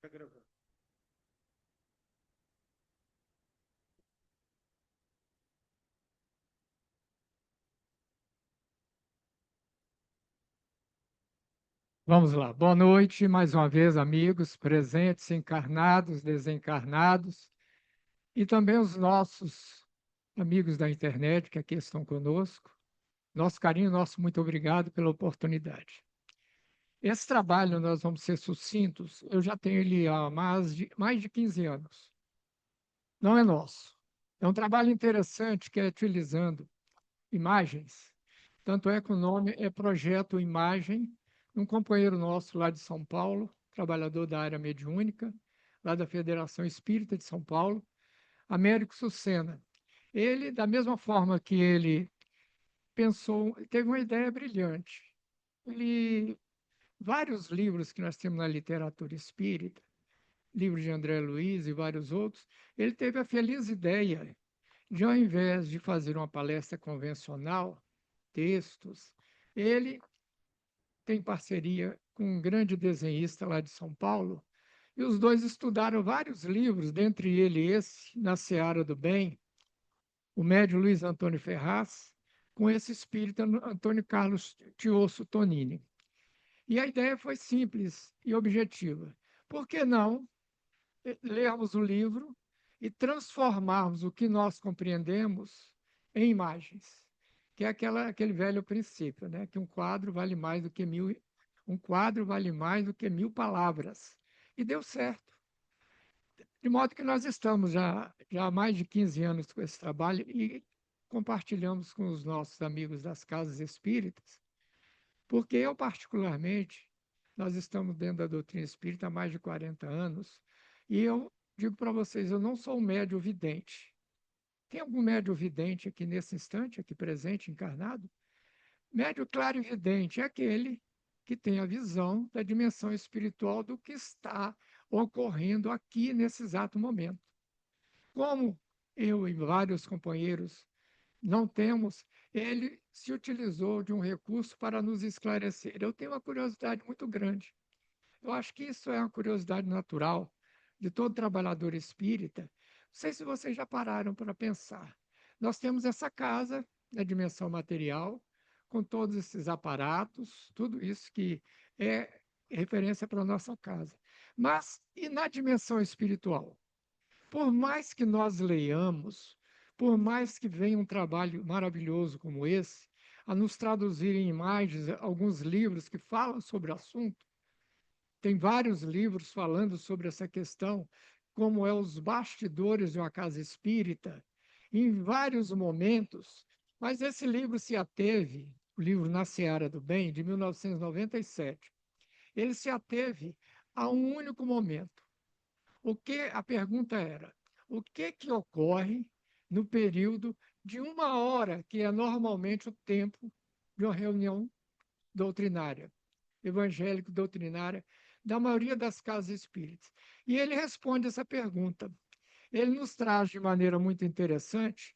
Tá gravando. Vamos lá. Boa noite, mais uma vez, amigos, presentes, encarnados, desencarnados, e também os nossos amigos da internet que aqui estão conosco. Nosso carinho, nosso muito obrigado pela oportunidade. Esse trabalho, nós vamos ser sucintos, eu já tenho ele há mais de 15 anos. Não é nosso. É um trabalho interessante que é utilizando imagens. Tanto é que o nome é Projeto Imagem, um companheiro nosso lá de São Paulo, trabalhador da área mediúnica, lá da Federação Espírita de São Paulo, Américo Sucena. Ele, da mesma forma que ele pensou, teve uma ideia brilhante. Ele, vários livros que nós temos na literatura espírita, livros de André Luiz e vários outros, ele teve a feliz ideia de, ao invés de fazer uma palestra convencional, textos, ele tem parceria com um grande desenhista lá de São Paulo, e os dois estudaram vários livros, dentre eles esse, Na Seara do Bem, o médium Luiz Antônio Ferraz, com esse espírito Antônio Carlos Tiosso Tonini. E a ideia foi simples e objetiva. Por que não lermos o livro e transformarmos o que nós compreendemos em imagens, que é aquele velho princípio, né? Que um quadro vale mais do que 1.000 palavras. E deu certo. De modo que nós estamos já há mais de 15 anos com esse trabalho e compartilhamos com os nossos amigos das casas espíritas, porque eu, particularmente, nós estamos dentro da doutrina espírita há mais de 40 anos, e eu digo para vocês, eu não sou um médium vidente. Tem algum médium vidente aqui nesse instante, aqui presente, encarnado? Médium clarividente é aquele que tem a visão da dimensão espiritual do que está ocorrendo aqui nesse exato momento. Como eu e vários companheiros não temos, ele se utilizou de um recurso para nos esclarecer. Eu tenho uma curiosidade muito grande. Eu acho que isso é uma curiosidade natural de todo trabalhador espírita. Não sei se vocês já pararam para pensar. Nós temos essa casa na dimensão material, com todos esses aparatos, tudo isso que é referência para a nossa casa. Mas e na dimensão espiritual? Por mais que nós leiamos, por mais que venha um trabalho maravilhoso como esse, a nos traduzir em imagens alguns livros que falam sobre o assunto, tem vários livros falando sobre essa questão, como é os bastidores de uma casa espírita, em vários momentos, mas esse livro se ateve, o livro Na Seara do Bem, de 1997, ele se ateve a um único momento. A pergunta era: o que ocorre no período de 1 hora, que é normalmente o tempo de uma reunião doutrinária, evangélico-doutrinária, da maioria das casas espíritas? E ele responde essa pergunta. Ele nos traz de maneira muito interessante,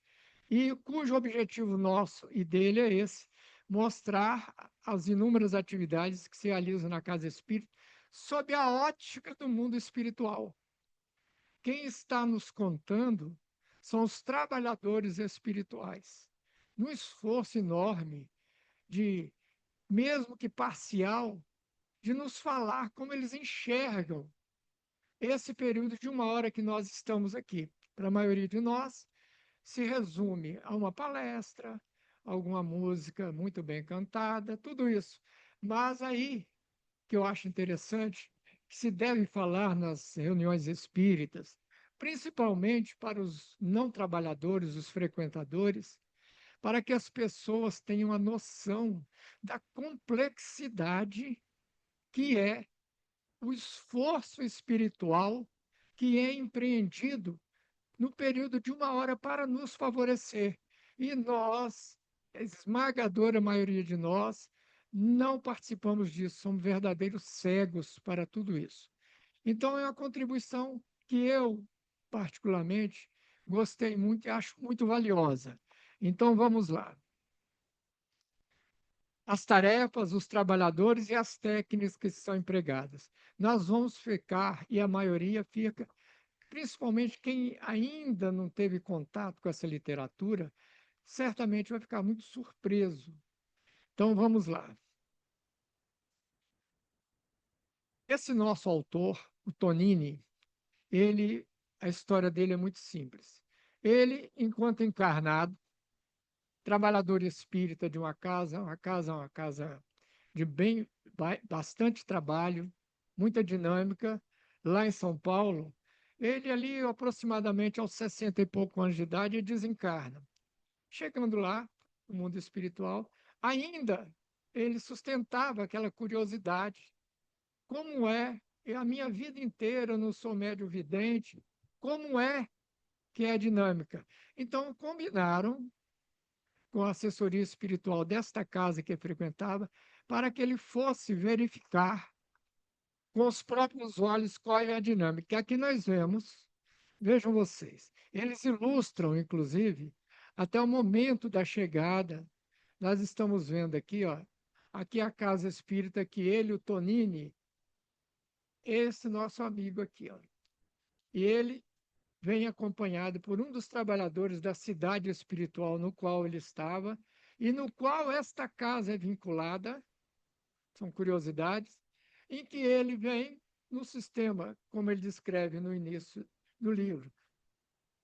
e cujo objetivo nosso e dele é esse: mostrar as inúmeras atividades que se realizam na casa espírita sob a ótica do mundo espiritual. Quem está nos contando são os trabalhadores espirituais, num esforço enorme de, mesmo que parcial, de nos falar como eles enxergam esse período de 1 hora que nós estamos aqui. Para a maioria de nós, se resume a uma palestra, alguma música muito bem cantada, tudo isso. Mas aí, que eu acho interessante, que se deve falar nas reuniões espíritas, principalmente para os não trabalhadores, os frequentadores, para que as pessoas tenham a noção da complexidade que é o esforço espiritual que é empreendido no período de 1 hora para nos favorecer. E nós, a esmagadora maioria de nós, não participamos disso, somos verdadeiros cegos para tudo isso. Então, é uma contribuição que eu, particularmente, gostei muito e acho muito valiosa. Então, vamos lá. as tarefas, os trabalhadores e as técnicas que são empregadas. Nós vamos ficar, e a maioria fica, principalmente quem ainda não teve contato com essa literatura, certamente vai ficar muito surpreso. Então vamos lá. Esse nosso autor, o Tonini, ele, a história dele é muito simples. Ele, enquanto encarnado, trabalhador espírita de uma casa de bastante trabalho, muita dinâmica, lá em São Paulo, ele ali aproximadamente aos 60 e poucos anos de idade desencarna. Chegando lá, no mundo espiritual, ainda ele sustentava aquela curiosidade. Como é? E a minha vida inteira eu não sou médio vidente. Como é que é a dinâmica? Então, combinaram com a assessoria espiritual desta casa que ele frequentava, para que ele fosse verificar com os próprios olhos qual é a dinâmica. Aqui nós vemos, vejam vocês, eles ilustram, inclusive, até o momento da chegada. Nós estamos vendo aqui, ó, aqui a casa espírita que ele, o Tonini, esse nosso amigo aqui, ó. E ele vem acompanhado por um dos trabalhadores da cidade espiritual no qual ele estava e no qual esta casa é vinculada, são curiosidades, em que ele vem no sistema, como ele descreve no início do livro,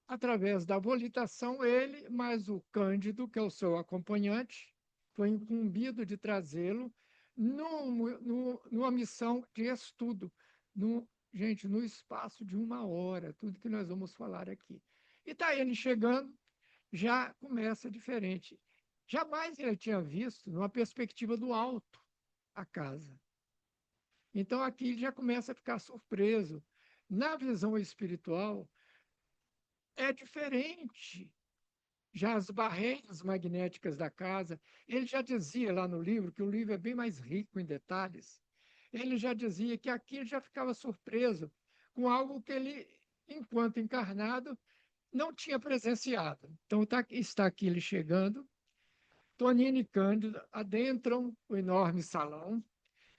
através da volitação, ele, mais o Cândido, que é o seu acompanhante, foi incumbido de trazê-lo numa missão de estudo, gente, no espaço de uma hora, tudo que nós vamos falar aqui. E está ele chegando, já começa diferente. Jamais ele tinha visto, numa perspectiva do alto, a casa. Então aqui ele já começa a ficar surpreso. Na visão espiritual, é diferente. Já as barreiras magnéticas da casa, ele já dizia lá no livro, que o livro é bem mais rico em detalhes, ele já dizia que aqui ele já ficava surpreso com algo que ele, enquanto encarnado, não tinha presenciado. Então está aqui ele chegando, Tonino e Cândido adentram o enorme salão,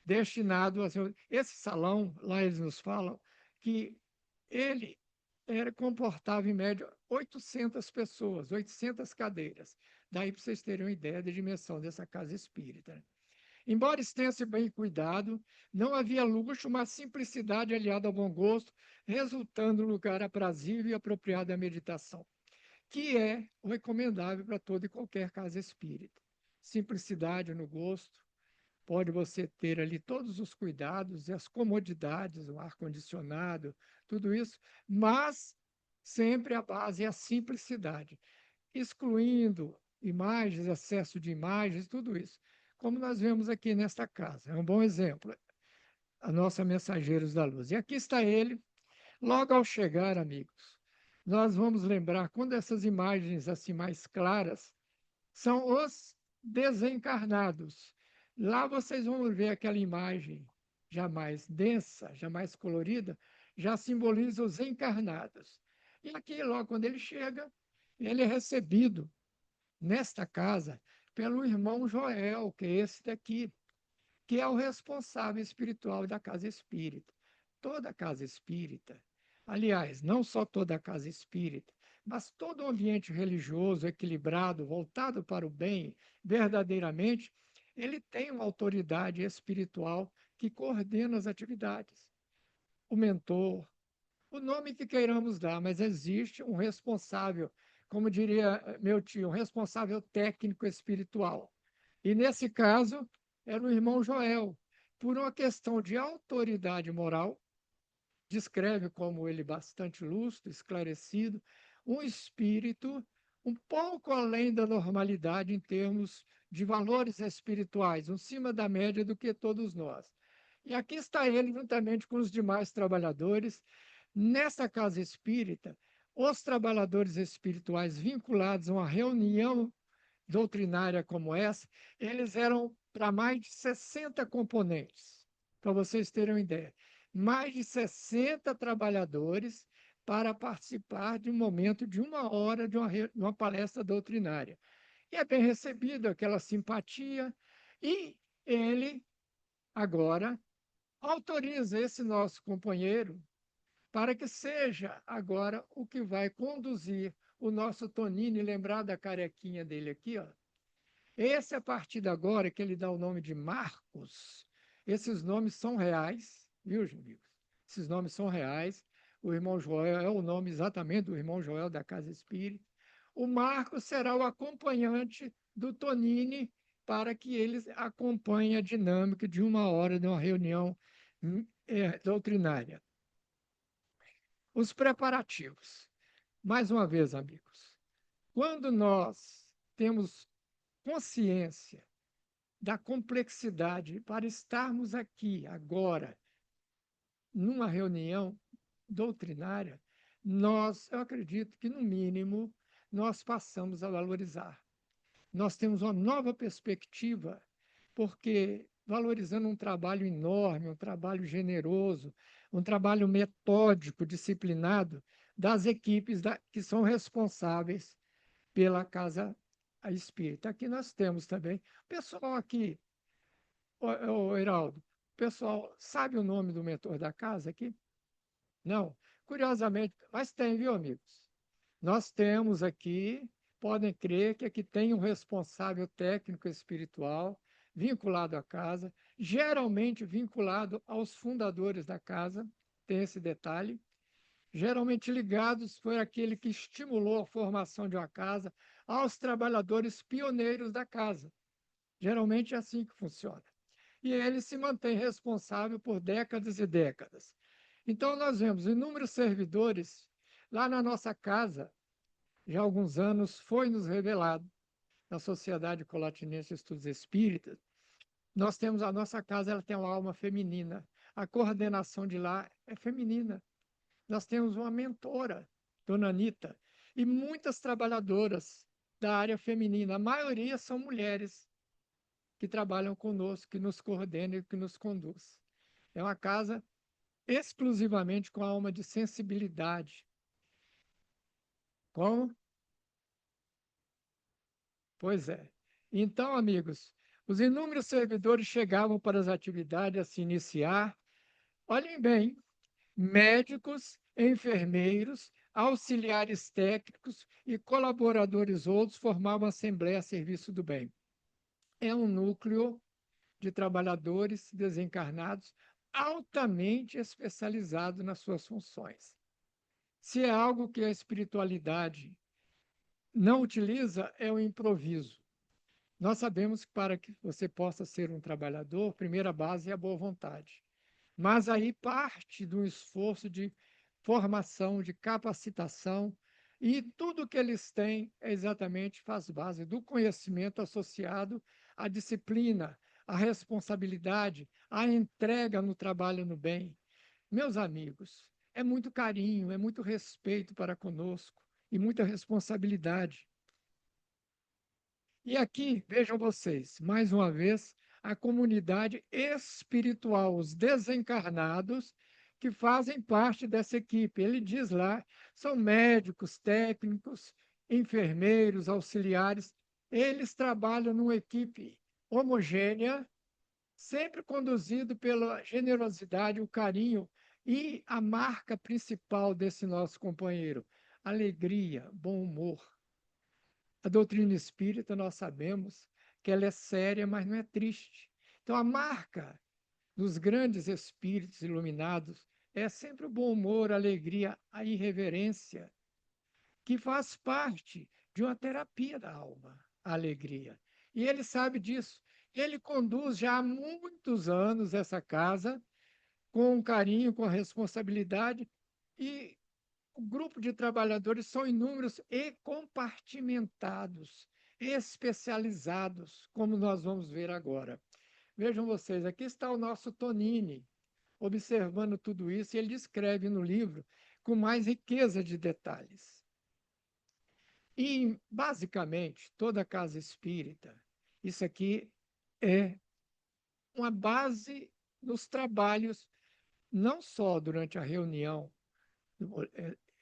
destinado a... Esse salão, lá eles nos falam, que ele comportava em média 800 pessoas, 800 cadeiras. Daí para vocês terem uma ideia da dimensão dessa casa espírita. Embora extenso e bem cuidado, não havia luxo, mas simplicidade aliada ao bom gosto, resultando em um lugar aprazível e apropriado à meditação, que é o recomendável para toda e qualquer casa espírita. Simplicidade no gosto, pode você ter ali todos os cuidados e as comodidades, o ar-condicionado, tudo isso, mas sempre a base é a simplicidade, excluindo imagens, excesso de imagens, tudo isso. Como nós vemos aqui nesta casa, é um bom exemplo, a nossa Mensageiros da Luz. E aqui está ele, logo ao chegar, amigos, nós vamos lembrar, quando essas imagens assim mais claras, são os desencarnados. Lá vocês vão ver aquela imagem já mais densa, já mais colorida, já simboliza os encarnados. E aqui, logo quando ele chega, ele é recebido nesta casa pelo irmão Joel, que é esse daqui, que é o responsável espiritual da casa espírita. Toda casa espírita, aliás, não só toda casa espírita, mas todo o ambiente religioso equilibrado, voltado para o bem, verdadeiramente, ele tem uma autoridade espiritual que coordena as atividades. O mentor, o nome que queiramos dar, mas existe um responsável, como diria meu tio, um responsável técnico espiritual. E nesse caso, era o irmão Joel. Por uma questão de autoridade moral, descreve como ele bastante lúcido, esclarecido, um espírito um pouco além da normalidade em termos de valores espirituais, acima da média do que todos nós. E aqui está ele, juntamente com os demais trabalhadores, nessa casa espírita, os trabalhadores espirituais vinculados a uma reunião doutrinária como essa, eles eram para mais de 60 componentes, para vocês terem uma ideia. Mais de 60 trabalhadores para participar de um momento de uma hora de uma palestra doutrinária. E é bem recebido aquela simpatia, E ele, agora, autoriza esse nosso companheiro para que seja agora o que vai conduzir o nosso Tonini, lembrar da carequinha dele aqui, ó. Esse, a partir de agora, que ele dá o nome de Marcos, esses nomes são reais, viu, amigos? Esses nomes são reais. O irmão Joel é o nome exatamente do irmão Joel da Casa Espírita. O Marcos será o acompanhante do Tonini para que eles acompanhem a dinâmica de uma hora de uma reunião doutrinária. Os preparativos. Mais uma vez, amigos, quando nós temos consciência da complexidade para estarmos aqui agora, numa reunião doutrinária, eu acredito que, no mínimo, nós passamos a valorizar. Nós temos uma nova perspectiva, porque valorizando um trabalho enorme, um trabalho generoso, um trabalho metódico, disciplinado das equipes que são responsáveis pela Casa Espírita. Aqui nós temos também pessoal aqui, ô Heraldo, pessoal, sabe o nome do mentor da casa aqui? Não. Curiosamente, mas tem, viu, amigos? Nós temos aqui, podem crer que aqui tem um responsável técnico espiritual vinculado à casa, geralmente vinculado aos fundadores da casa, tem esse detalhe. Geralmente ligados foi aquele que estimulou a formação de uma casa aos trabalhadores pioneiros da casa. Geralmente é assim que funciona. E ele se mantém responsável por décadas e décadas. Então, nós vemos inúmeros servidores lá na nossa casa, já há alguns anos, foi nos revelado, na Sociedade Colatinense de Estudos Espíritas, nós temos a nossa casa, ela tem uma alma feminina. A coordenação de lá é feminina. Nós temos uma mentora, Dona Anitta, e muitas trabalhadoras da área feminina. A maioria são mulheres que trabalham conosco, que nos coordenam e que nos conduz. É uma casa exclusivamente com a alma de sensibilidade. Como? Pois é. Então, amigos, os inúmeros servidores chegavam para as atividades a se iniciar. Olhem bem, médicos, enfermeiros, auxiliares técnicos e colaboradores outros formavam a Assembleia a Serviço do Bem. É um núcleo de trabalhadores desencarnados altamente especializado nas suas funções. Se é algo que a espiritualidade não utiliza, é o improviso. Nós sabemos que para que você possa ser um trabalhador, a primeira base é a boa vontade. Mas aí parte do esforço de formação, de capacitação, e tudo que eles têm é exatamente faz base do conhecimento associado à disciplina, à responsabilidade, à entrega no trabalho no bem. Meus amigos, é muito carinho, é muito respeito para conosco e muita responsabilidade. E aqui, vejam vocês, mais uma vez, a comunidade espiritual, os desencarnados que fazem parte dessa equipe. Ele diz lá, são médicos, técnicos, enfermeiros, auxiliares. Eles trabalham numa equipe homogênea, sempre conduzido pela generosidade, o carinho e a marca principal desse nosso companheiro, alegria, bom humor. A doutrina espírita, nós sabemos que ela é séria, mas não é triste. Então, a marca dos grandes espíritos iluminados é sempre o bom humor, a alegria, a irreverência, que faz parte de uma terapia da alma, a alegria. E ele sabe disso. Ele conduz já há muitos anos essa casa com carinho, com responsabilidade, e o grupo de trabalhadores são inúmeros e compartimentados, especializados, como nós vamos ver agora. Vejam vocês, aqui está o nosso Tonini, observando tudo isso, e ele descreve no livro com mais riqueza de detalhes. E, basicamente, toda casa espírita, isso aqui é uma base nos trabalhos, não só durante a reunião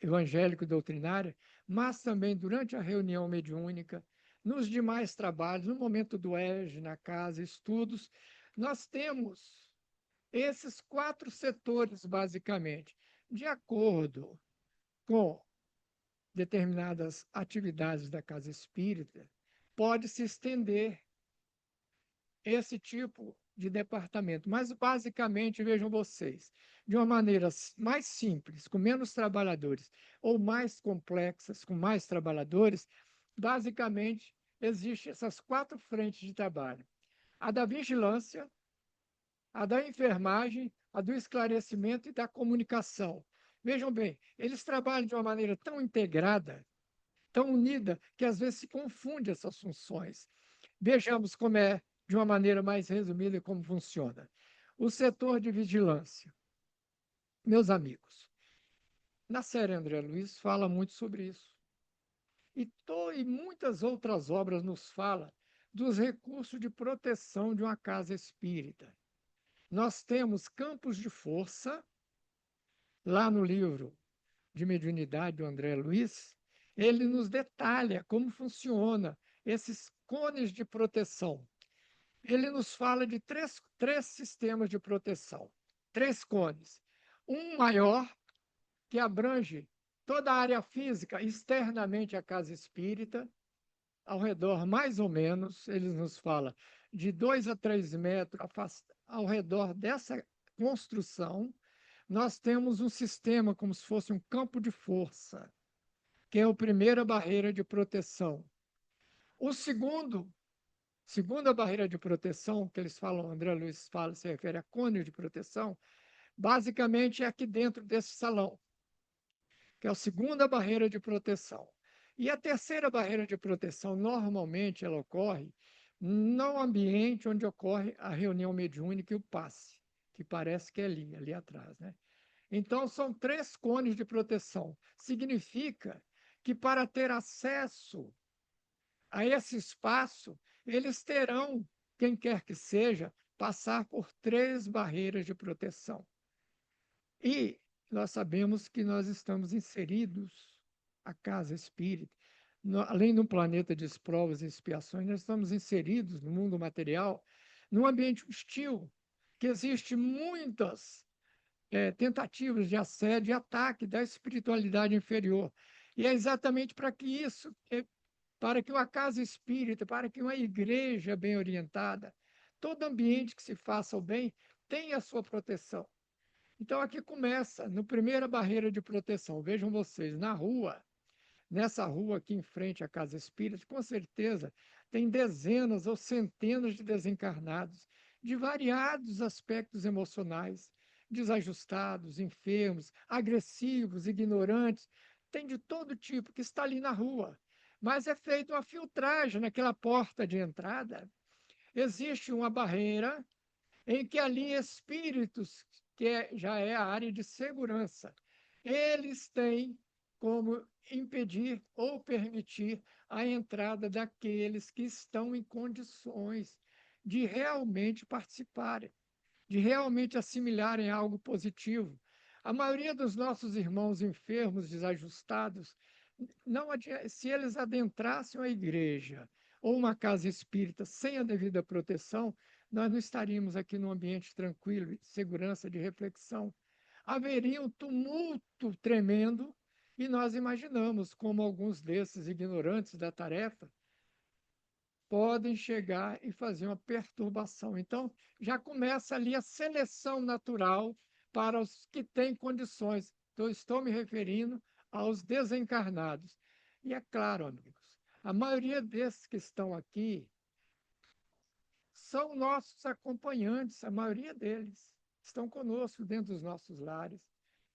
evangélico-doutrinária, mas também durante a reunião mediúnica, nos demais trabalhos, no momento do ERG, na casa, estudos, nós temos esses quatro setores, basicamente, de acordo com determinadas atividades da casa espírita, pode se estender esse tipo de departamento. Mas, basicamente, vejam vocês, de uma maneira mais simples, com menos trabalhadores, ou mais complexas, com mais trabalhadores, basicamente, existem essas quatro frentes de trabalho: a da vigilância, a da enfermagem, a do esclarecimento e da comunicação. Vejam bem, eles trabalham de uma maneira tão integrada, tão unida, que às vezes se confunde essas funções. Vejamos como é, de uma maneira mais resumida, como funciona. O setor de vigilância. Meus amigos, na série André Luiz fala muito sobre isso. E muitas outras obras nos fala dos recursos de proteção de uma casa espírita. Nós temos campos de força, lá no livro de mediunidade do André Luiz, ele nos detalha como funciona esses cones de proteção. Ele nos fala de três sistemas de proteção, três cones. Um maior, que abrange toda a área física externamente à casa espírita, ao redor, mais ou menos, ele nos fala de 2 a 3 metros ao redor dessa construção, nós temos um sistema como se fosse um campo de força, que é a primeira barreira de proteção. O segunda barreira de proteção, que eles falam, André Luiz fala, se refere a cone de proteção, basicamente é aqui dentro desse salão, que é a segunda barreira de proteção. E a terceira barreira de proteção, normalmente, ela ocorre no ambiente onde ocorre a reunião mediúnica e o passe, que parece que é ali atrás, né? Então, são três cones de proteção. Significa que para ter acesso a esse espaço, eles terão, quem quer que seja, passar por três barreiras de proteção. E nós sabemos que nós estamos inseridos, a casa espírita, além de um planeta de provas e expiações, nós estamos inseridos no mundo material, num ambiente hostil, que existe muitas tentativas de assédio e ataque da espiritualidade inferior. E é exatamente para que isso, para que uma casa espírita, para que uma igreja bem orientada, todo ambiente que se faça o bem, tenha a sua proteção. Então, aqui começa, no primeira barreira de proteção. Vejam vocês, na rua, nessa rua aqui em frente à Casa Espírita, com certeza tem dezenas ou centenas de desencarnados, de variados aspectos emocionais, desajustados, enfermos, agressivos, ignorantes, tem de todo tipo que está ali na rua. Mas é feita uma filtragem naquela porta de entrada. Existe uma barreira em que ali espíritos, já é a área de segurança, eles têm como impedir ou permitir a entrada daqueles que estão em condições de realmente participarem, de realmente assimilarem algo positivo. A maioria dos nossos irmãos enfermos, desajustados, não se eles adentrassem a igreja ou uma casa espírita sem a devida proteção, nós não estaríamos aqui num ambiente tranquilo, de segurança, de reflexão. Haveria um tumulto tremendo e nós imaginamos como alguns desses ignorantes da tarefa podem chegar e fazer uma perturbação. Então, já começa ali a seleção natural para os que têm condições. Então, estou me referindo aos desencarnados. E é claro, amigos, a maioria desses que estão aqui são nossos acompanhantes, a maioria deles estão conosco dentro dos nossos lares,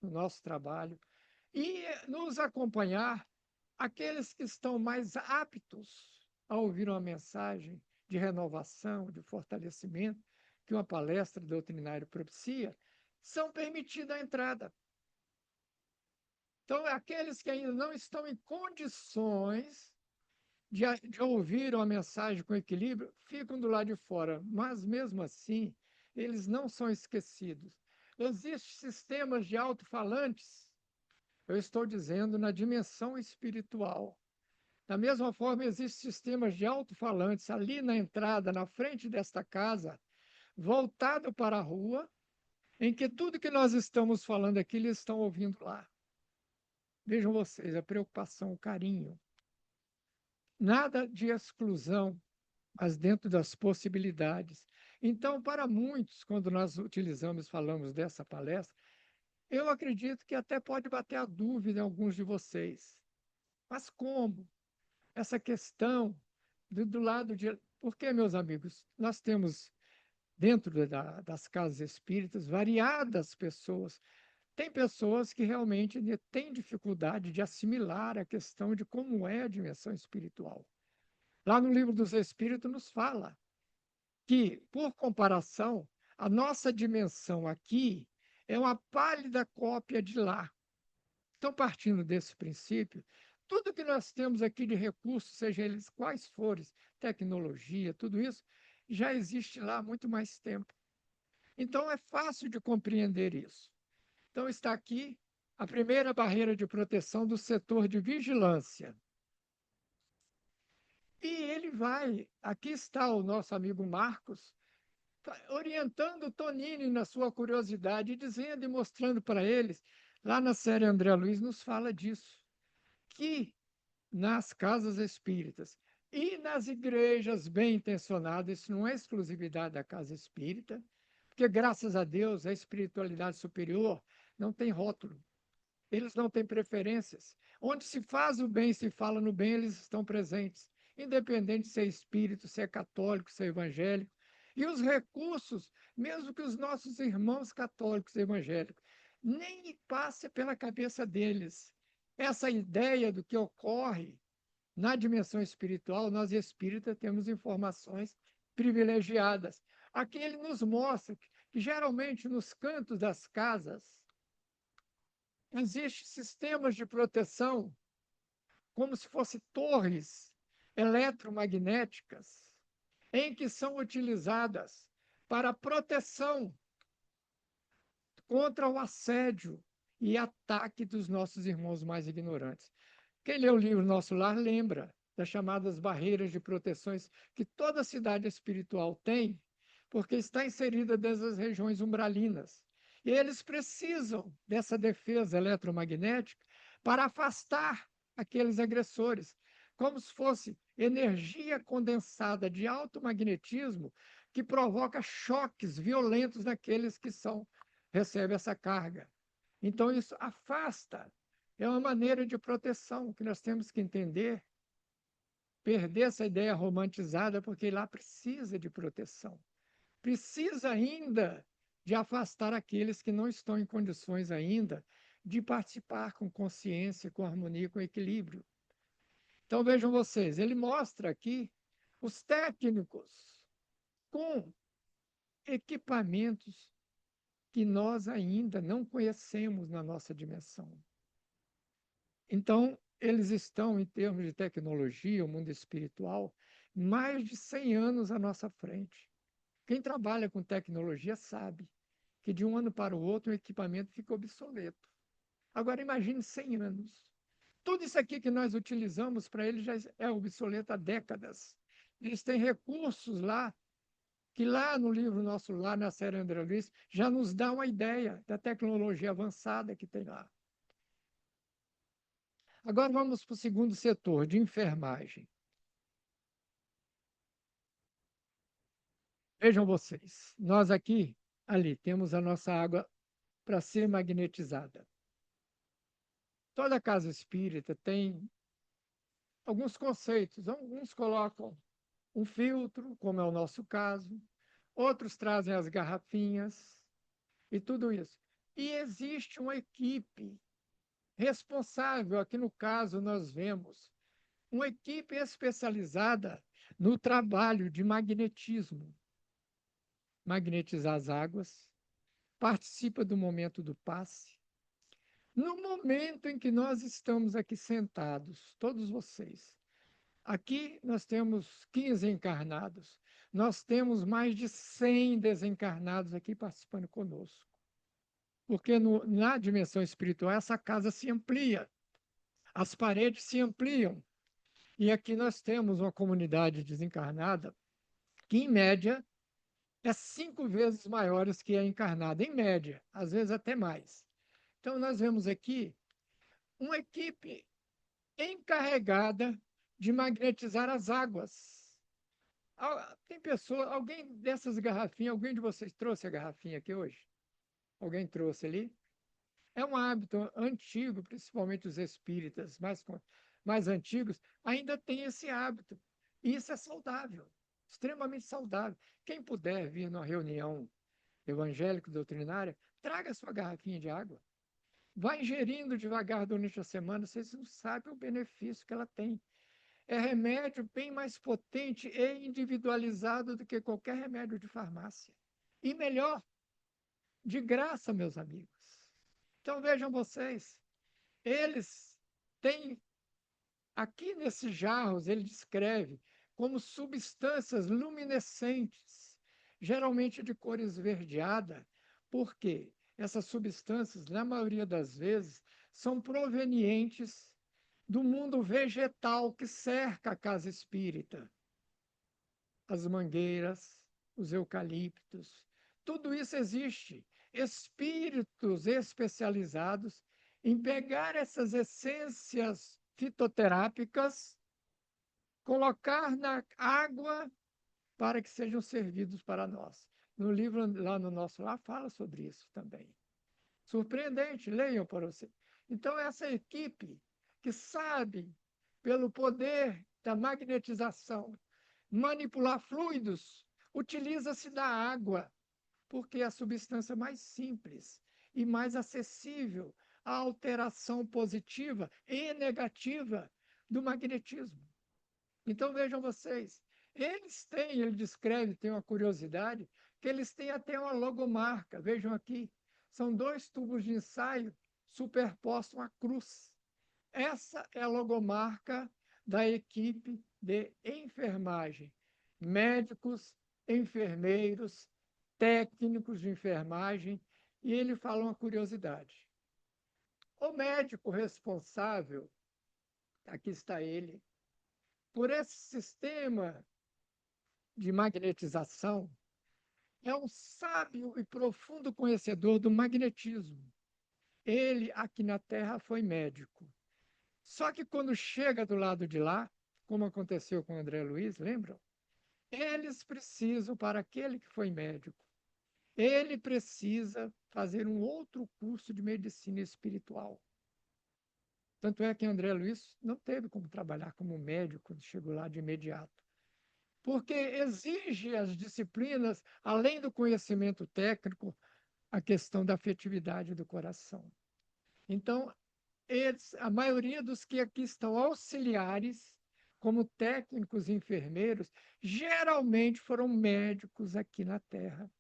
no nosso trabalho. E nos acompanhar aqueles que estão mais aptos a ouvir uma mensagem de renovação, de fortalecimento, que uma palestra doutrinária propicia, são permitidos a entrada. Então, aqueles que ainda não estão em condições de ouvir uma mensagem com equilíbrio, ficam do lado de fora, mas mesmo assim, eles não são esquecidos. Existem sistemas de alto-falantes, eu estou dizendo na dimensão espiritual, Da mesma forma, existem sistemas de alto-falantes ali na entrada, na frente desta casa, voltado para a rua, em que tudo que nós estamos falando aqui, eles estão ouvindo lá. Vejam vocês, a preocupação, o carinho. Nada de exclusão, mas dentro das possibilidades. Então, para muitos, quando nós utilizamos, falamos dessa palestra, eu acredito que até pode bater a dúvida em alguns de vocês. Mas como? Essa questão do lado de. Porque, meus amigos, nós temos dentro das casas espíritas variadas pessoas. Tem pessoas que realmente têm dificuldade de assimilar a questão de como é a dimensão espiritual. Lá no Livro dos Espíritos nos fala que, por comparação, a nossa dimensão aqui é uma pálida cópia de lá. Então, partindo desse princípio, tudo que nós temos aqui de recursos, seja eles quais forem, tecnologia, tudo isso, já existe lá há muito mais tempo. Então, é fácil de compreender isso. Então, está aqui a primeira barreira de proteção do setor de vigilância. E ele vai, aqui está o nosso amigo Marcos, orientando o Tonini na sua curiosidade, dizendo e mostrando para eles, lá na série André Luiz nos fala disso, que nas casas espíritas e nas igrejas bem intencionadas, isso não é exclusividade da casa espírita, porque graças a Deus a espiritualidade superior não tem rótulo, eles não têm preferências. Onde se faz o bem, se fala no bem, eles estão presentes, independente se é espírito, se é católico, se é evangélico. E os recursos, mesmo que os nossos irmãos católicos evangélicos, nem passe pela cabeça deles. Essa ideia do que ocorre na dimensão espiritual, nós espíritas temos informações privilegiadas. Aqui ele nos mostra que geralmente nos cantos das casas, existem sistemas de proteção, como se fossem torres eletromagnéticas, em que são utilizadas para proteção contra o assédio e ataque dos nossos irmãos mais ignorantes. Quem lê o livro Nosso Lar lembra das chamadas barreiras de proteções que toda cidade espiritual tem, porque está inserida dessas regiões umbralinas. E eles precisam dessa defesa eletromagnética para afastar aqueles agressores, como se fosse energia condensada de alto magnetismo que provoca choques violentos naqueles que recebem essa carga. Então, isso afasta, é uma maneira de proteção que nós temos que entender, perder essa ideia romantizada, porque lá precisa de proteção. Precisa ainda de afastar aqueles que não estão em condições ainda de participar com consciência, com harmonia, com equilíbrio. Então, vejam vocês, ele mostra aqui os técnicos com equipamentos que nós ainda não conhecemos na nossa dimensão. Então, eles estão, em termos de tecnologia, o mundo espiritual, mais de 100 anos à nossa frente. Quem trabalha com tecnologia sabe que de um ano para o outro o equipamento fica obsoleto. Agora, imagine 100 anos. Tudo isso aqui que nós utilizamos para eles já é obsoleto há décadas. Eles têm recursos lá, que lá no livro nosso, lá na série André Luiz, já nos dá uma ideia da tecnologia avançada que tem lá. Agora vamos para o segundo setor, de enfermagem. Vejam vocês, nós aqui, ali, temos a nossa água para ser magnetizada. Toda casa espírita tem alguns conceitos. Alguns colocam um filtro, como é o nosso caso, outros trazem as garrafinhas e tudo isso. E existe uma equipe responsável, aqui no caso nós vemos, uma equipe especializada no trabalho de magnetismo. Magnetizar as águas, participa do momento do passe. No momento em que nós estamos aqui sentados, todos vocês, aqui nós temos 15 encarnados, nós temos mais de 100 desencarnados aqui participando conosco. Porque na dimensão espiritual essa casa se amplia, as paredes se ampliam. E aqui nós temos uma comunidade desencarnada que, em média, é 5 vezes maiores que a encarnada, em média, às vezes até mais. Então, nós vemos aqui uma equipe encarregada de magnetizar as águas. Tem pessoa, alguém dessas garrafinhas, alguém de vocês trouxe a garrafinha aqui hoje? Alguém trouxe ali? É um hábito antigo, principalmente os espíritas mais antigos, ainda tem esse hábito. E isso é saudável, extremamente saudável. Quem puder vir numa reunião evangélico-doutrinária, traga sua garrafinha de água. Vai ingerindo devagar durante a semana, vocês não sabem o benefício que ela tem. É remédio bem mais potente e individualizado do que qualquer remédio de farmácia. E melhor, de graça, meus amigos. Então vejam vocês, eles têm, aqui nesses jarros, ele descreve como substâncias luminescentes, geralmente de cor esverdeada, porque essas substâncias, na maioria das vezes, são provenientes do mundo vegetal que cerca a casa espírita. As mangueiras, os eucaliptos, tudo isso existe. Espíritos especializados em pegar essas essências fitoterápicas, colocar na água para que sejam servidos para nós. No livro lá no nosso lá fala sobre isso também. Surpreendente, leiam para você. Então, essa equipe que sabe, pelo poder da magnetização, manipular fluidos, utiliza-se da água, porque é a substância mais simples e mais acessível à alteração positiva e negativa do magnetismo. Então vejam vocês, ele descreve, tem uma curiosidade, que eles têm até uma logomarca. Vejam aqui, são 2 tubos de ensaio superpostos a cruz. Essa é a logomarca da equipe de enfermagem. Médicos, enfermeiros, técnicos de enfermagem, e ele fala uma curiosidade. O médico responsável, aqui está ele, por esse sistema de magnetização, é um sábio e profundo conhecedor do magnetismo. Ele, aqui na Terra, foi médico. Só que quando chega do lado de lá, como aconteceu com o André Luiz, lembram? Eles precisam, para aquele que foi médico, ele precisa fazer um outro curso de medicina espiritual. Tanto é que André Luiz não teve como trabalhar como médico quando chegou lá de imediato. Porque exige as disciplinas, além do conhecimento técnico, a questão da afetividade do coração. Então, a maioria dos que aqui estão auxiliares, como técnicos e enfermeiros, geralmente foram médicos aqui na Terra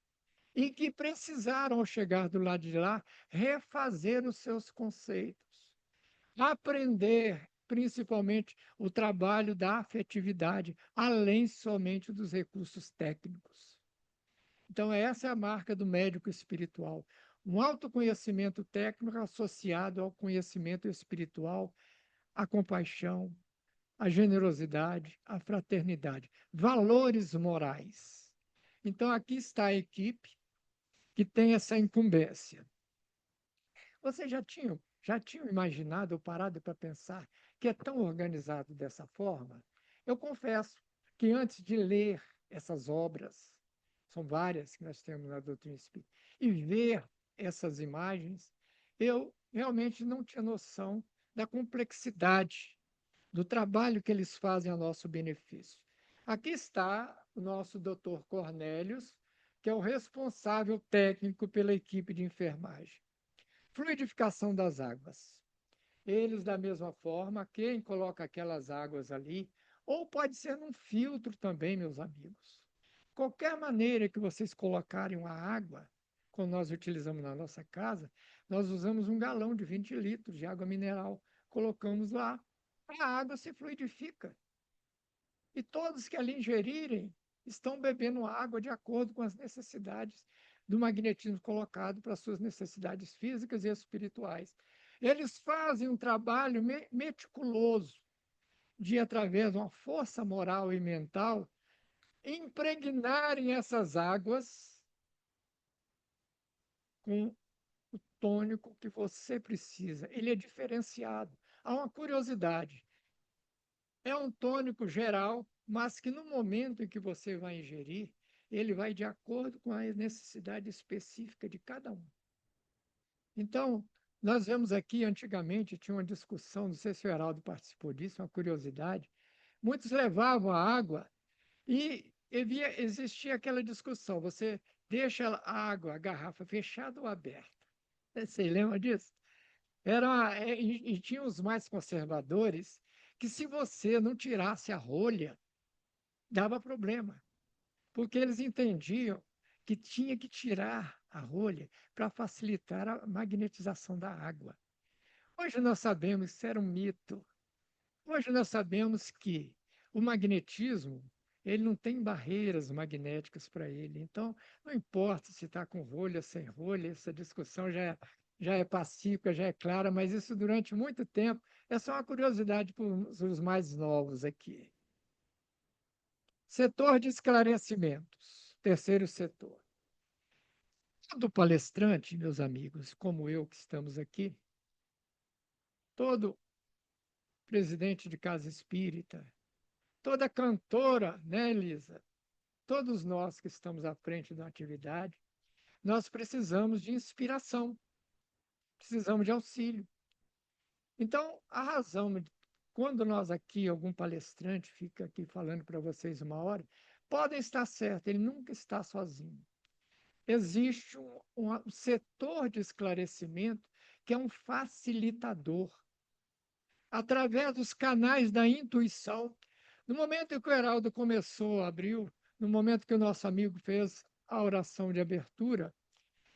e que precisaram, ao chegar do lado de lá, refazer os seus conceitos, aprender principalmente o trabalho da afetividade, além somente dos recursos técnicos. Então, essa é a marca do médico espiritual. Um autoconhecimento técnico associado ao conhecimento espiritual, a compaixão, a generosidade, a fraternidade, valores morais. Então, aqui está a equipe que tem essa incumbência. Vocês já tinham imaginado ou parado para pensar que é tão organizado dessa forma? Eu confesso que antes de ler essas obras, são várias que nós temos na doutrina espírita, e ver essas imagens, eu realmente não tinha noção da complexidade do trabalho que eles fazem a nosso benefício. Aqui está o nosso doutor Cornélios, que é o responsável técnico pela equipe de enfermagem. Fluidificação das águas. Eles, da mesma forma, quem coloca aquelas águas ali, ou pode ser num filtro também, meus amigos. Qualquer maneira que vocês colocarem uma água, como nós utilizamos na nossa casa, nós usamos um galão de 20 litros de água mineral, colocamos lá, a água se fluidifica. E todos que ali ingerirem estão bebendo água de acordo com as necessidades do magnetismo colocado para suas necessidades físicas e espirituais. Eles fazem um trabalho meticuloso. de, através de uma força moral e mental, impregnarem essas águas com o tônico que você precisa. Ele é diferenciado. Há uma curiosidade. É um tônico geral, mas que no momento em que você vai ingerir, ele vai de acordo com a necessidade específica de cada um. Então, nós vemos aqui, antigamente, tinha uma discussão, não sei se o Heraldo participou disso, uma curiosidade. Muitos levavam a água e existia aquela discussão: você deixa a água, a garrafa fechada ou aberta? Você lembra disso? E tinha os mais conservadores que, se você não tirasse a rolha, dava problema, porque eles entendiam que tinha que tirar a rolha para facilitar a magnetização da água. Hoje nós sabemos que isso era um mito. Hoje nós sabemos que o magnetismo, ele não tem barreiras magnéticas para ele. Então, não importa se está com rolha, sem rolha, essa discussão já é pacífica, já é clara, mas isso durante muito tempo é só uma curiosidade para os mais novos aqui. Setor de esclarecimentos, terceiro setor. Todo palestrante, meus amigos, como eu que estamos aqui, todo presidente de casa espírita, toda cantora, né, Elisa? Todos nós que estamos à frente da atividade, nós precisamos de inspiração, precisamos de auxílio. Então, a razão, quando nós aqui, algum palestrante fica aqui falando para vocês uma hora, podem estar certo, ele nunca está sozinho. Existe um setor de esclarecimento que é um facilitador, através dos canais da intuição. No momento em que o Heraldo começou, abriu, no momento que o nosso amigo fez a oração de abertura,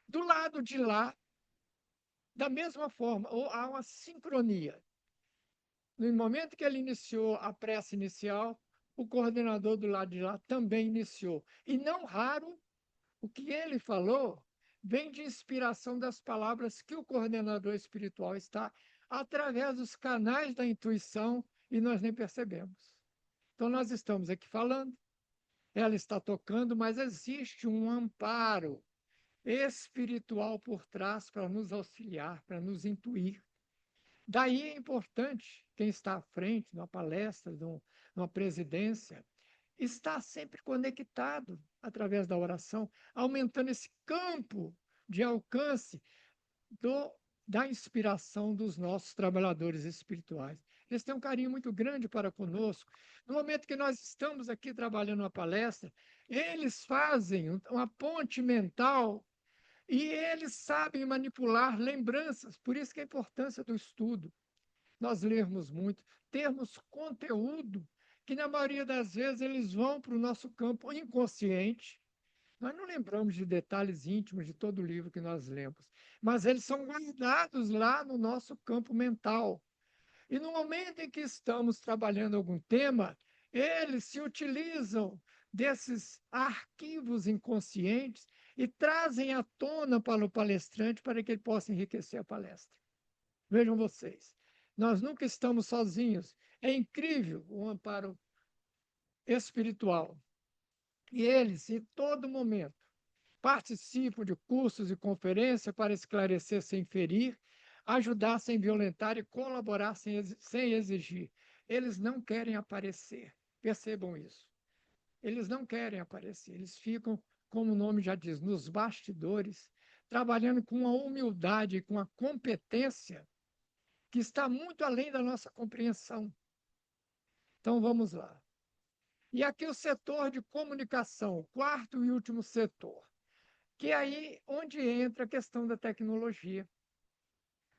do lado de lá, da mesma forma, ou há uma sincronia. No momento que ele iniciou a prece inicial, o coordenador do lado de lá também iniciou. E não raro, o que ele falou vem de inspiração das palavras que o coordenador espiritual está através dos canais da intuição e nós nem percebemos. Então, nós estamos aqui falando, ela está tocando, mas existe um amparo espiritual por trás para nos auxiliar, para nos intuir. Daí é importante quem está à frente, numa palestra, numa presidência, estar sempre conectado através da oração, aumentando esse campo de alcance do, da inspiração dos nossos trabalhadores espirituais. Eles têm um carinho muito grande para conosco. No momento que nós estamos aqui trabalhando uma palestra, eles fazem uma ponte mental e eles sabem manipular lembranças. Por isso que a importância do estudo. Nós lermos muito, termos conteúdo que, na maioria das vezes, eles vão para o nosso campo inconsciente. Nós não lembramos de detalhes íntimos de todo o livro que nós lemos, mas eles são guardados lá no nosso campo mental. E no momento em que estamos trabalhando algum tema, eles se utilizam desses arquivos inconscientes e trazem à tona para o palestrante para que ele possa enriquecer a palestra. Vejam vocês, nós nunca estamos sozinhos. É incrível o amparo espiritual. E eles, em todo momento, participam de cursos e conferências para esclarecer sem ferir, ajudar sem violentar e colaborar sem exigir. Eles não querem aparecer. Percebam isso. Eles não querem aparecer. Eles ficam, como o nome já diz, nos bastidores, trabalhando com a humildade, com a competência que está muito além da nossa compreensão. Então, vamos lá. E aqui o setor de comunicação, quarto e último setor, que é aí onde entra a questão da tecnologia.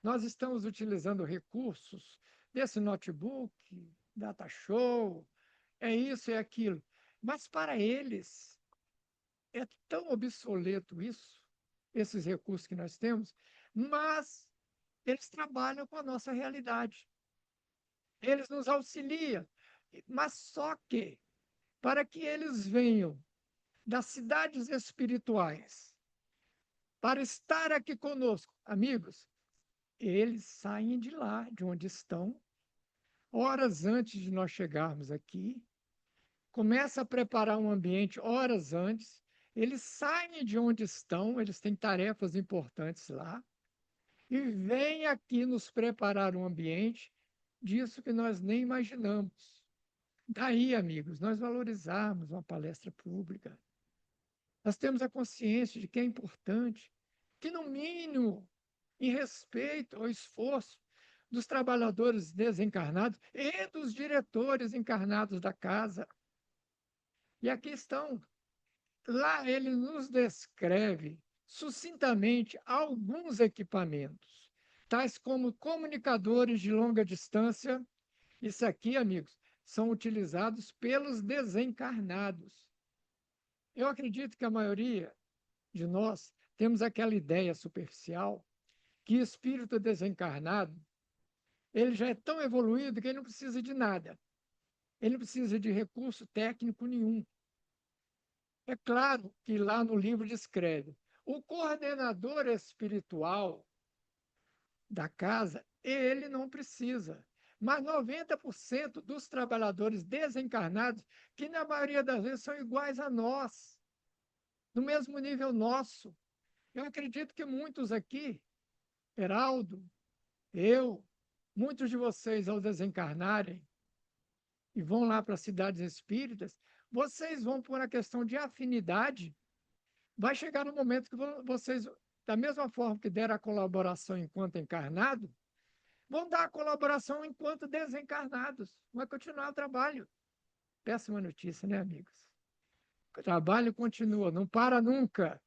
Nós estamos utilizando recursos desse notebook, data show, é isso, é aquilo. Mas para eles é tão obsoleto isso, esses recursos que nós temos, mas eles trabalham com a nossa realidade. Eles nos auxiliam, mas só que, para que eles venham das cidades espirituais, para estar aqui conosco, amigos, eles saem de lá, de onde estão, horas antes de nós chegarmos aqui, começa a preparar um ambiente horas antes, eles saem de onde estão, eles têm tarefas importantes lá, e vêm aqui nos preparar um ambiente disso que nós nem imaginamos. Daí, amigos, nós valorizarmos uma palestra pública. Nós temos a consciência de que é importante, que, no mínimo, em respeito ao esforço dos trabalhadores desencarnados e dos diretores encarnados da casa. E aqui estão. Lá ele nos descreve sucintamente alguns equipamentos, tais como comunicadores de longa distância. Isso aqui, amigos, são utilizados pelos desencarnados. Eu acredito que a maioria de nós temos aquela ideia superficial que espírito desencarnado, ele já é tão evoluído que ele não precisa de nada. Ele não precisa de recurso técnico nenhum. É claro que lá no livro descreve o coordenador espiritual da casa, ele não precisa. Mas 90% dos trabalhadores desencarnados, que na maioria das vezes são iguais a nós, no mesmo nível nosso. Eu acredito que muitos aqui, Heraldo, eu, muitos de vocês, ao desencarnarem e vão lá para as cidades espíritas, vocês vão por uma questão de afinidade. Vai chegar um momento que vocês, da mesma forma que deram a colaboração enquanto encarnado, vão dar a colaboração enquanto desencarnados. Vai continuar o trabalho. Péssima notícia, né, amigos? O trabalho continua, não para nunca.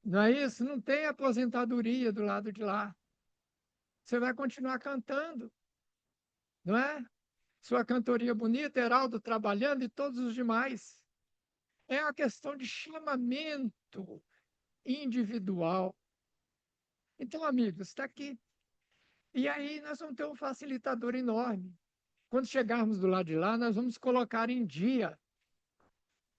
Não é isso? Não tem aposentadoria do lado de lá. Você vai continuar cantando, não é? Sua cantoria bonita, Heraldo trabalhando e todos os demais. É uma questão de chamamento individual. Então, amigos, está aqui. E aí nós vamos ter um facilitador enorme. Quando chegarmos do lado de lá, nós vamos colocar em dia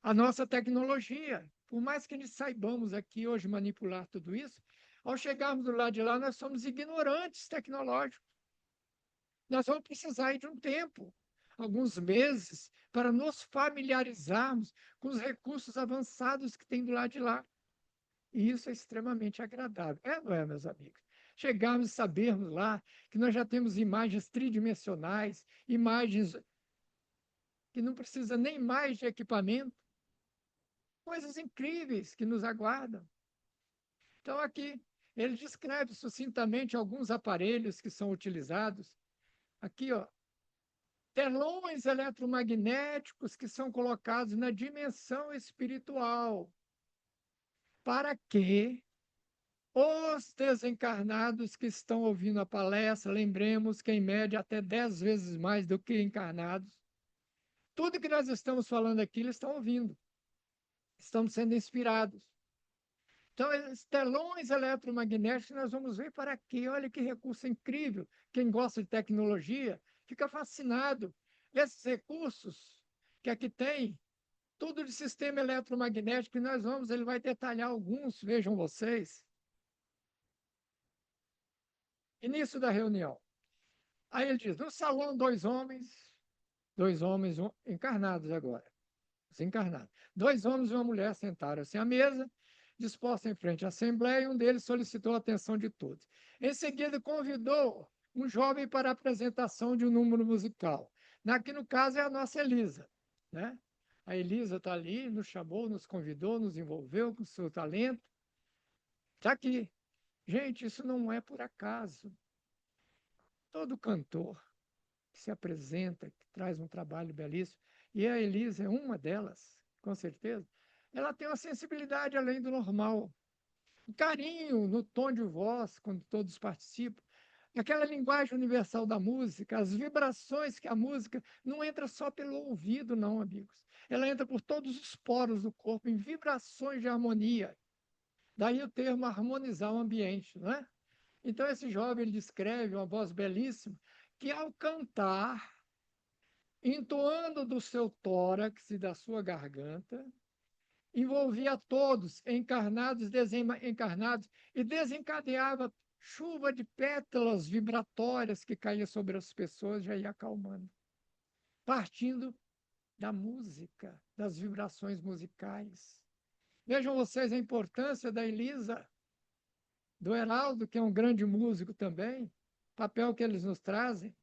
a nossa tecnologia. Por mais que nós saibamos aqui hoje manipular tudo isso, ao chegarmos do lado de lá, nós somos ignorantes tecnológicos. Nós vamos precisar de um tempo, alguns meses, para nos familiarizarmos com os recursos avançados que tem do lado de lá. E isso é extremamente agradável. É, não é, meus amigos? Chegarmos e sabermos lá que nós já temos imagens tridimensionais, imagens que não precisa nem mais de equipamento, coisas incríveis que nos aguardam. Então, aqui, ele descreve sucintamente alguns aparelhos que são utilizados. Aqui, ó, telões eletromagnéticos que são colocados na dimensão espiritual, para que os desencarnados que estão ouvindo a palestra, lembremos que, em média, até 10 vezes mais do que encarnados, tudo que nós estamos falando aqui, eles estão ouvindo, estão sendo inspirados. Então, esses telões eletromagnéticos, nós vamos ver para quê? Olha que recurso incrível. Quem gosta de tecnologia fica fascinado. Esses recursos que aqui tem, tudo de sistema eletromagnético, que nós vamos, ele vai detalhar alguns, vejam vocês. Início da reunião. Aí ele diz, no salão, dois homens encarnados agora, desencarnados. Dois homens e uma mulher sentaram-se à mesa, disposta em frente à Assembleia, e um deles solicitou a atenção de todos. Em seguida, convidou um jovem para a apresentação de um número musical. Aqui, no caso, é a nossa Elisa, né? A Elisa está ali, nos chamou, nos convidou, nos envolveu com seu talento. Está aqui. Gente, isso não é por acaso. Todo cantor que se apresenta, que traz um trabalho belíssimo, e a Elisa é uma delas, com certeza, ela tem uma sensibilidade além do normal, um carinho no tom de voz, quando todos participam, aquela linguagem universal da música, as vibrações que a música não entra só pelo ouvido, não, amigos. Ela entra por todos os poros do corpo, em vibrações de harmonia. Daí o termo harmonizar o ambiente, não é? Então, esse jovem ele descreve uma voz belíssima, que ao cantar, entoando do seu tórax e da sua garganta, envolvia todos, encarnados, desencarnados, e desencadeava chuva de pétalas vibratórias que caía sobre as pessoas já ia acalmando, partindo da música, das vibrações musicais. Vejam vocês a importância da Elisa, do Heraldo, que é um grande músico também, papel que eles nos trazem.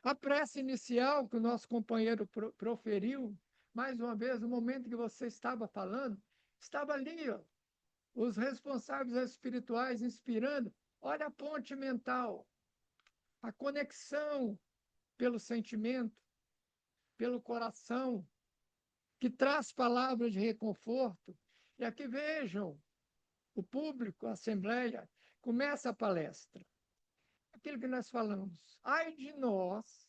A prece inicial que o nosso companheiro proferiu, mais uma vez, no momento que você estava falando, estava ali, ó, os responsáveis espirituais inspirando. Olha a ponte mental, a conexão pelo sentimento, pelo coração, que traz palavras de reconforto. E aqui vejam, o público, a assembleia, começa a palestra. Aquilo que nós falamos. Ai de nós,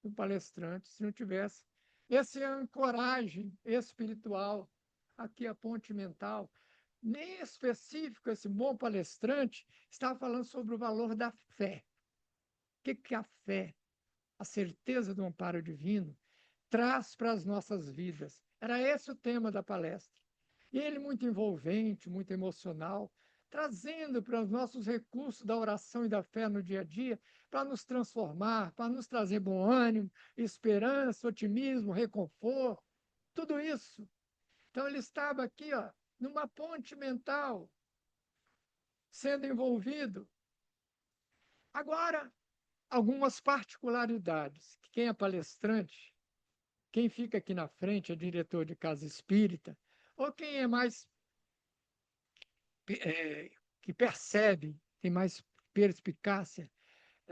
o palestrante, se não tivesse essa ancoragem espiritual, aqui a ponte mental, nem específico, esse bom palestrante estava falando sobre o valor da fé. O que a fé, a certeza do amparo divino, traz para as nossas vidas? Era esse o tema da palestra. E ele muito envolvente, muito emocional, trazendo para os nossos recursos da oração e da fé no dia a dia, para nos transformar, para nos trazer bom ânimo, esperança, otimismo, reconforto, tudo isso. Então ele estava aqui, ó, numa ponte mental, sendo envolvido. Agora, algumas particularidades. Quem é palestrante, quem fica aqui na frente é diretor de casa espírita, ou quem é mais que percebe, tem mais perspicácia.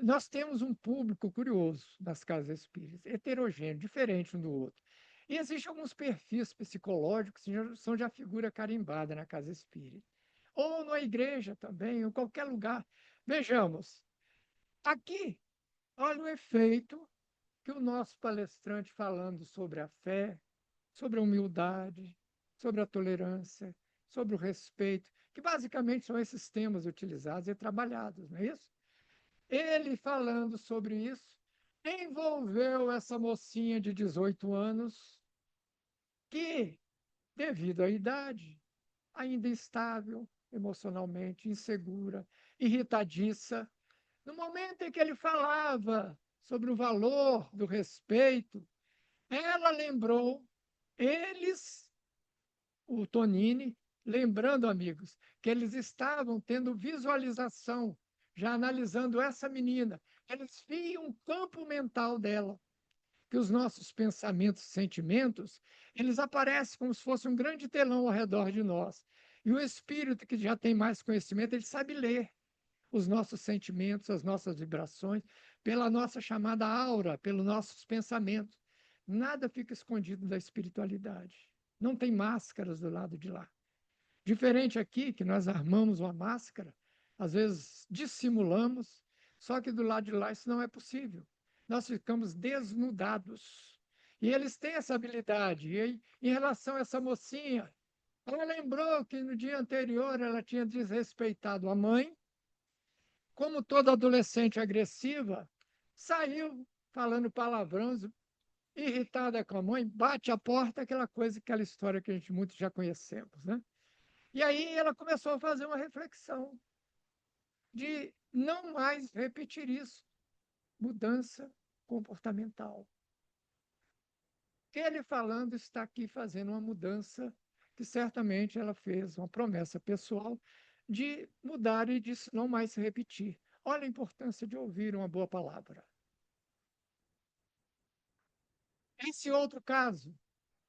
Nós temos um público curioso nas casas espíritas, heterogêneo, diferente um do outro. E existem alguns perfis psicológicos que são já figura carimbada na casa espírita. Ou na igreja também, ou em qualquer lugar. Vejamos, aqui, olha o efeito que o nosso palestrante falando sobre a fé, sobre a humildade, sobre a tolerância, sobre o respeito, que basicamente são esses temas utilizados e trabalhados, não é isso? Ele falando sobre isso, envolveu essa mocinha de 18 anos, que, devido à idade, ainda instável emocionalmente, insegura, irritadiça, no momento em que ele falava sobre o valor do respeito, ela lembrou, eles, o Tonini, lembrando, amigos, que eles estavam tendo visualização, já analisando essa menina. Eles viam o campo mental dela, que os nossos pensamentos, sentimentos, eles aparecem como se fosse um grande telão ao redor de nós. E o espírito, que já tem mais conhecimento, ele sabe ler os nossos sentimentos, as nossas vibrações, pela nossa chamada aura, pelos nossos pensamentos. Nada fica escondido da espiritualidade. Não tem máscaras do lado de lá. Diferente aqui, que nós armamos uma máscara, às vezes dissimulamos, só que do lado de lá isso não é possível. Nós ficamos desnudados. E eles têm essa habilidade. E aí, em relação a essa mocinha, ela lembrou que no dia anterior ela tinha desrespeitado a mãe, como toda adolescente agressiva, saiu falando palavrões, irritada com a mãe, bate a porta, aquela coisa, aquela história que a gente muito já conhecemos, né? E aí ela começou a fazer uma reflexão de não mais repetir isso, mudança comportamental. Ele falando está aqui fazendo uma mudança que certamente ela fez uma promessa pessoal de mudar e de não mais se repetir. Olha a importância de ouvir uma boa palavra. Esse outro caso,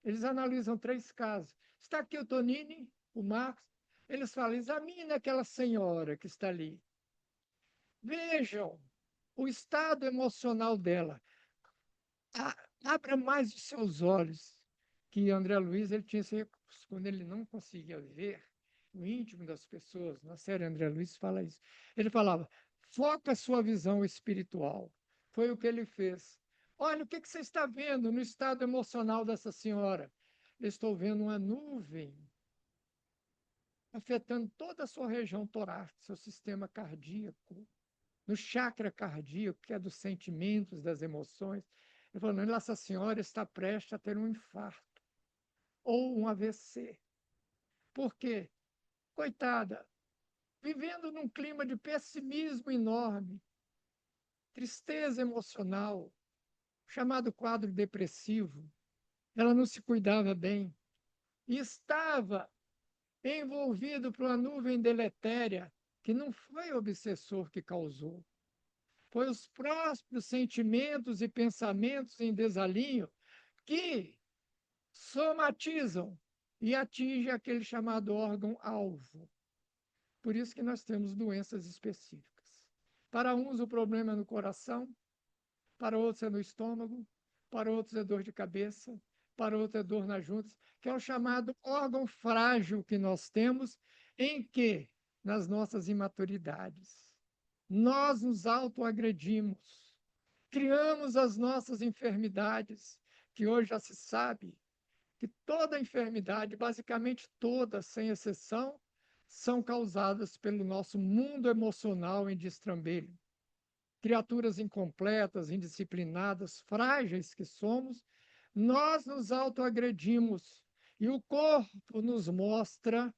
eles analisam 3 casos. Está aqui o Tonini, o Marcos, eles falam, examine aquela senhora que está ali. Vejam o estado emocional dela. Abra mais os seus olhos, que André Luiz ele tinha esse recurso. Quando ele não conseguia ver o íntimo das pessoas, na série André Luiz fala isso, ele falava, foca a sua visão espiritual. Foi o que ele fez. Olha, o que você está vendo no estado emocional dessa senhora? Eu estou vendo uma nuvem afetando toda a sua região torácica, seu sistema cardíaco, no chakra cardíaco, que é dos sentimentos, das emoções. Ele falou, Nossa Senhora está prestes a ter um infarto ou um AVC. Por quê? Coitada, vivendo num clima de pessimismo enorme, tristeza emocional, chamado quadro depressivo. Ela não se cuidava bem e estava envolvido por uma nuvem deletéria que não foi o obsessor que causou, foi os próprios sentimentos e pensamentos em desalinho que somatizam e atingem aquele chamado órgão-alvo. Por isso que nós temos doenças específicas. Para uns o problema é no coração, para outros é no estômago, para outros é dor de cabeça, para outros é dor nas juntas, que é o chamado órgão frágil que nós temos, em que, nas nossas imaturidades, nós nos autoagredimos, criamos as nossas enfermidades, que hoje já se sabe que toda enfermidade, basicamente todas, sem exceção, são causadas pelo nosso mundo emocional em destrambelho. Criaturas incompletas, indisciplinadas, frágeis que somos, nós nos autoagredimos e o corpo nos mostra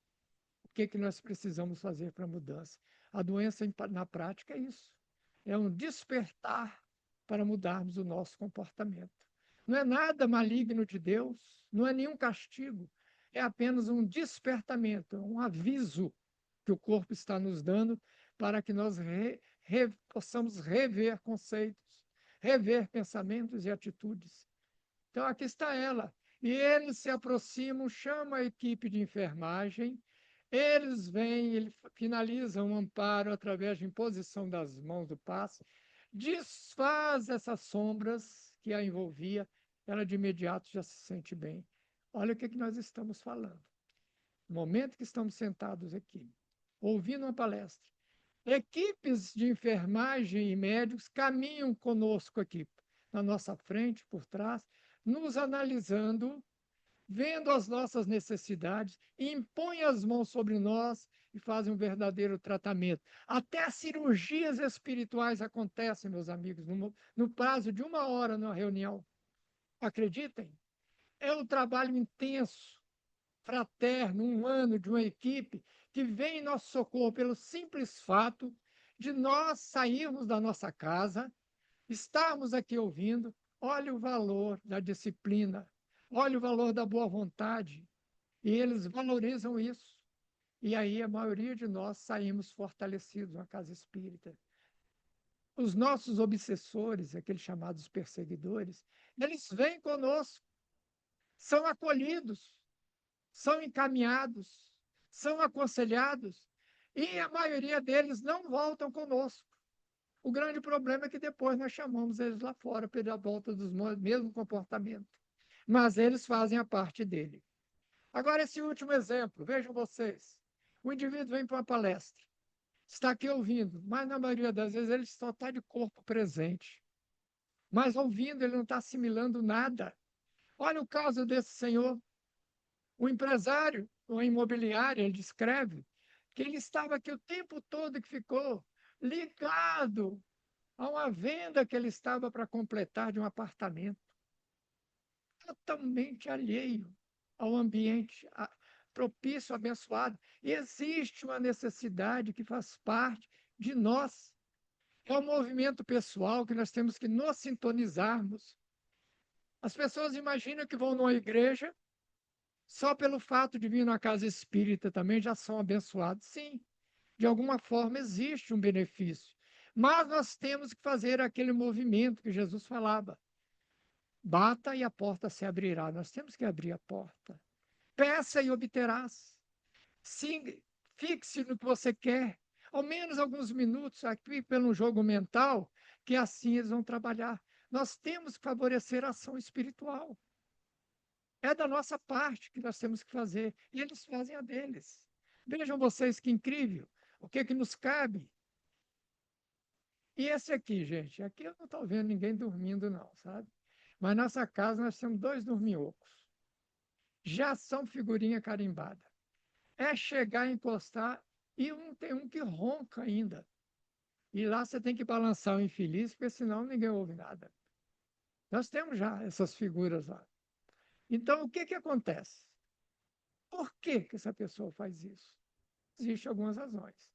o que nós precisamos fazer para a mudança. A doença, na prática, é isso. É um despertar para mudarmos o nosso comportamento. Não é nada maligno de Deus, não é nenhum castigo, é apenas um despertamento, um aviso que o corpo está nos dando para que nós possamos rever conceitos, rever pensamentos e atitudes. Então, aqui está ela. E eles se aproximam, chamam a equipe de enfermagem, eles vêm, ele finalizam um amparo através de imposição das mãos do passe, desfaz essas sombras que a envolvia, ela de imediato já se sente bem. Olha o que nós estamos falando. No momento que estamos sentados aqui, ouvindo uma palestra, equipes de enfermagem e médicos caminham conosco aqui, na nossa frente, por trás, nos analisando, vendo as nossas necessidades, impõem as mãos sobre nós e fazem um verdadeiro tratamento. Até cirurgias espirituais acontecem, meus amigos, no prazo de 1 hora numa reunião. Acreditem, é um trabalho intenso, fraterno, humano, de uma equipe que vem em nosso socorro pelo simples fato de nós sairmos da nossa casa, estarmos aqui ouvindo. Olha o valor da disciplina, olha o valor da boa vontade, e eles valorizam isso. E aí a maioria de nós saímos fortalecidos na casa espírita. Os nossos obsessores, aqueles chamados perseguidores, eles vêm conosco, são acolhidos, são encaminhados, são aconselhados, e a maioria deles não voltam conosco. O grande problema é que depois nós chamamos eles lá fora pela volta dos mesmos comportamentos. Mas eles fazem a parte dele. Agora, esse último exemplo, vejam vocês. O indivíduo vem para uma palestra, está aqui ouvindo, mas na maioria das vezes ele só está de corpo presente. Mas ouvindo, ele não está assimilando nada. Olha o caso desse senhor. O empresário, o imobiliário, ele descreve que ele estava aqui o tempo todo que ficou ligado a uma venda que ele estava para completar de um apartamento, totalmente alheio ao ambiente propício, abençoado. E existe uma necessidade que faz parte de nós. É um movimento pessoal que nós temos que nos sintonizarmos. As pessoas imaginam que vão numa igreja, só pelo fato de vir numa casa espírita também já são abençoados. Sim, de alguma forma existe um benefício. Mas nós temos que fazer aquele movimento que Jesus falava. Bata e a porta se abrirá. Nós temos que abrir a porta. Peça e obterás. Sim, fixe no que você quer. Ao menos alguns minutos aqui pelo jogo mental, que assim eles vão trabalhar. Nós temos que favorecer a ação espiritual. É da nossa parte que nós temos que fazer. E eles fazem a deles. Vejam vocês que incrível. O que nos cabe? E esse aqui, gente, aqui eu não estou vendo ninguém dormindo, não, sabe? Mas nessa casa nós temos 2 dorminhocos. Já são figurinha carimbada. É chegar, encostar, e tem um que ronca ainda. E lá você tem que balançar o infeliz, porque senão ninguém ouve nada. Nós temos já essas figuras lá. Então, o que acontece? Por que essa pessoa faz isso? Existem algumas razões.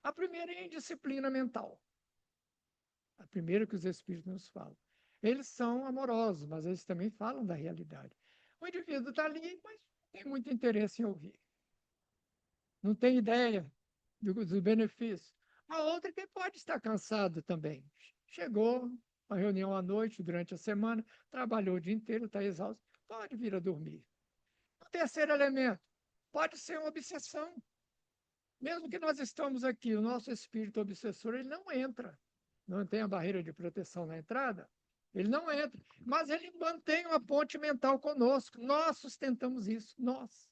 A primeira é a indisciplina mental. A primeira que os Espíritos nos falam. Eles são amorosos, mas eles também falam da realidade. O indivíduo está ali, mas não tem muito interesse em ouvir. Não tem ideia dos benefícios. A outra é que pode estar cansado também. Chegou a reunião à noite, durante a semana, trabalhou o dia inteiro, está exausto, pode vir a dormir. O terceiro elemento pode ser uma obsessão. Mesmo que nós estamos aqui, o nosso espírito obsessor, ele não entra. Não tem a barreira de proteção na entrada, ele não entra. Mas ele mantém uma ponte mental conosco. Nós sustentamos isso, nós.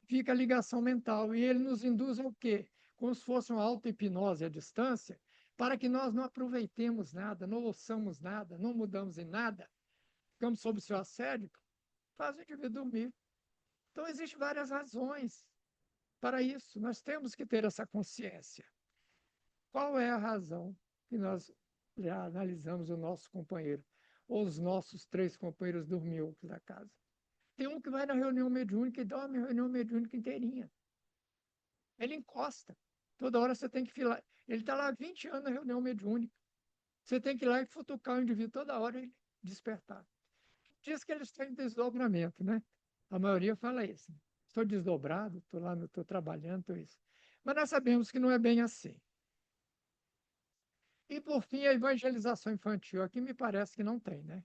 Fica a ligação mental. E ele nos induz ao quê? Como se fosse uma auto-hipnose à distância, para que nós não aproveitemos nada, não ouçamos nada, não mudamos em nada, ficamos sob seu assédio, faz o indivíduo dormir. Então, existem várias razões para isso. Nós temos que ter essa consciência. Qual é a razão que nós já analisamos o nosso companheiro, ou os nossos três companheiros dormiu da casa? Tem um que vai na reunião mediúnica e dorme a reunião mediúnica inteirinha. Ele encosta. Toda hora você tem que filar. Ele está lá há 20 anos na reunião mediúnica. Você tem que ir lá e futucar o indivíduo toda hora e despertar. Diz que eles têm desdobramento, né? A maioria fala isso. Estou desdobrado, estou lá, estou trabalhando, estou isso. Mas nós sabemos que não é bem assim. E, por fim, a evangelização infantil. Aqui me parece que não tem, né?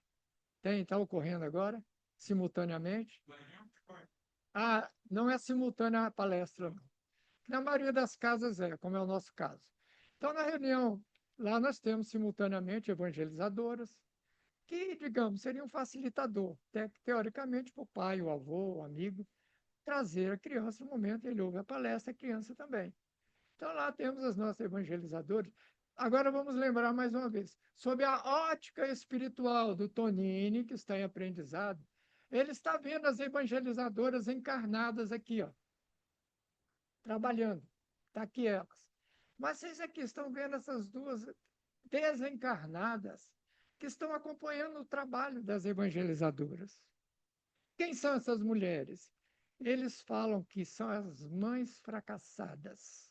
Tem, está ocorrendo agora, simultaneamente. Ah, não é simultânea a palestra, não. Na maioria das casas é, como é o nosso caso. Então, na reunião, lá nós temos simultaneamente evangelizadoras, que, digamos, seria um facilitador, teoricamente, para o pai, o avô, o amigo, trazer a criança no momento, ele ouve a palestra, a criança também. Então, lá temos as nossas evangelizadoras. Agora, vamos lembrar mais uma vez, sob a ótica espiritual do Tonini, que está em aprendizado, ele está vendo as evangelizadoras encarnadas aqui, ó, trabalhando. Está aqui elas. Mas vocês aqui estão vendo essas duas desencarnadas que estão acompanhando o trabalho das evangelizadoras. Quem são essas mulheres? Eles falam que são as mães fracassadas.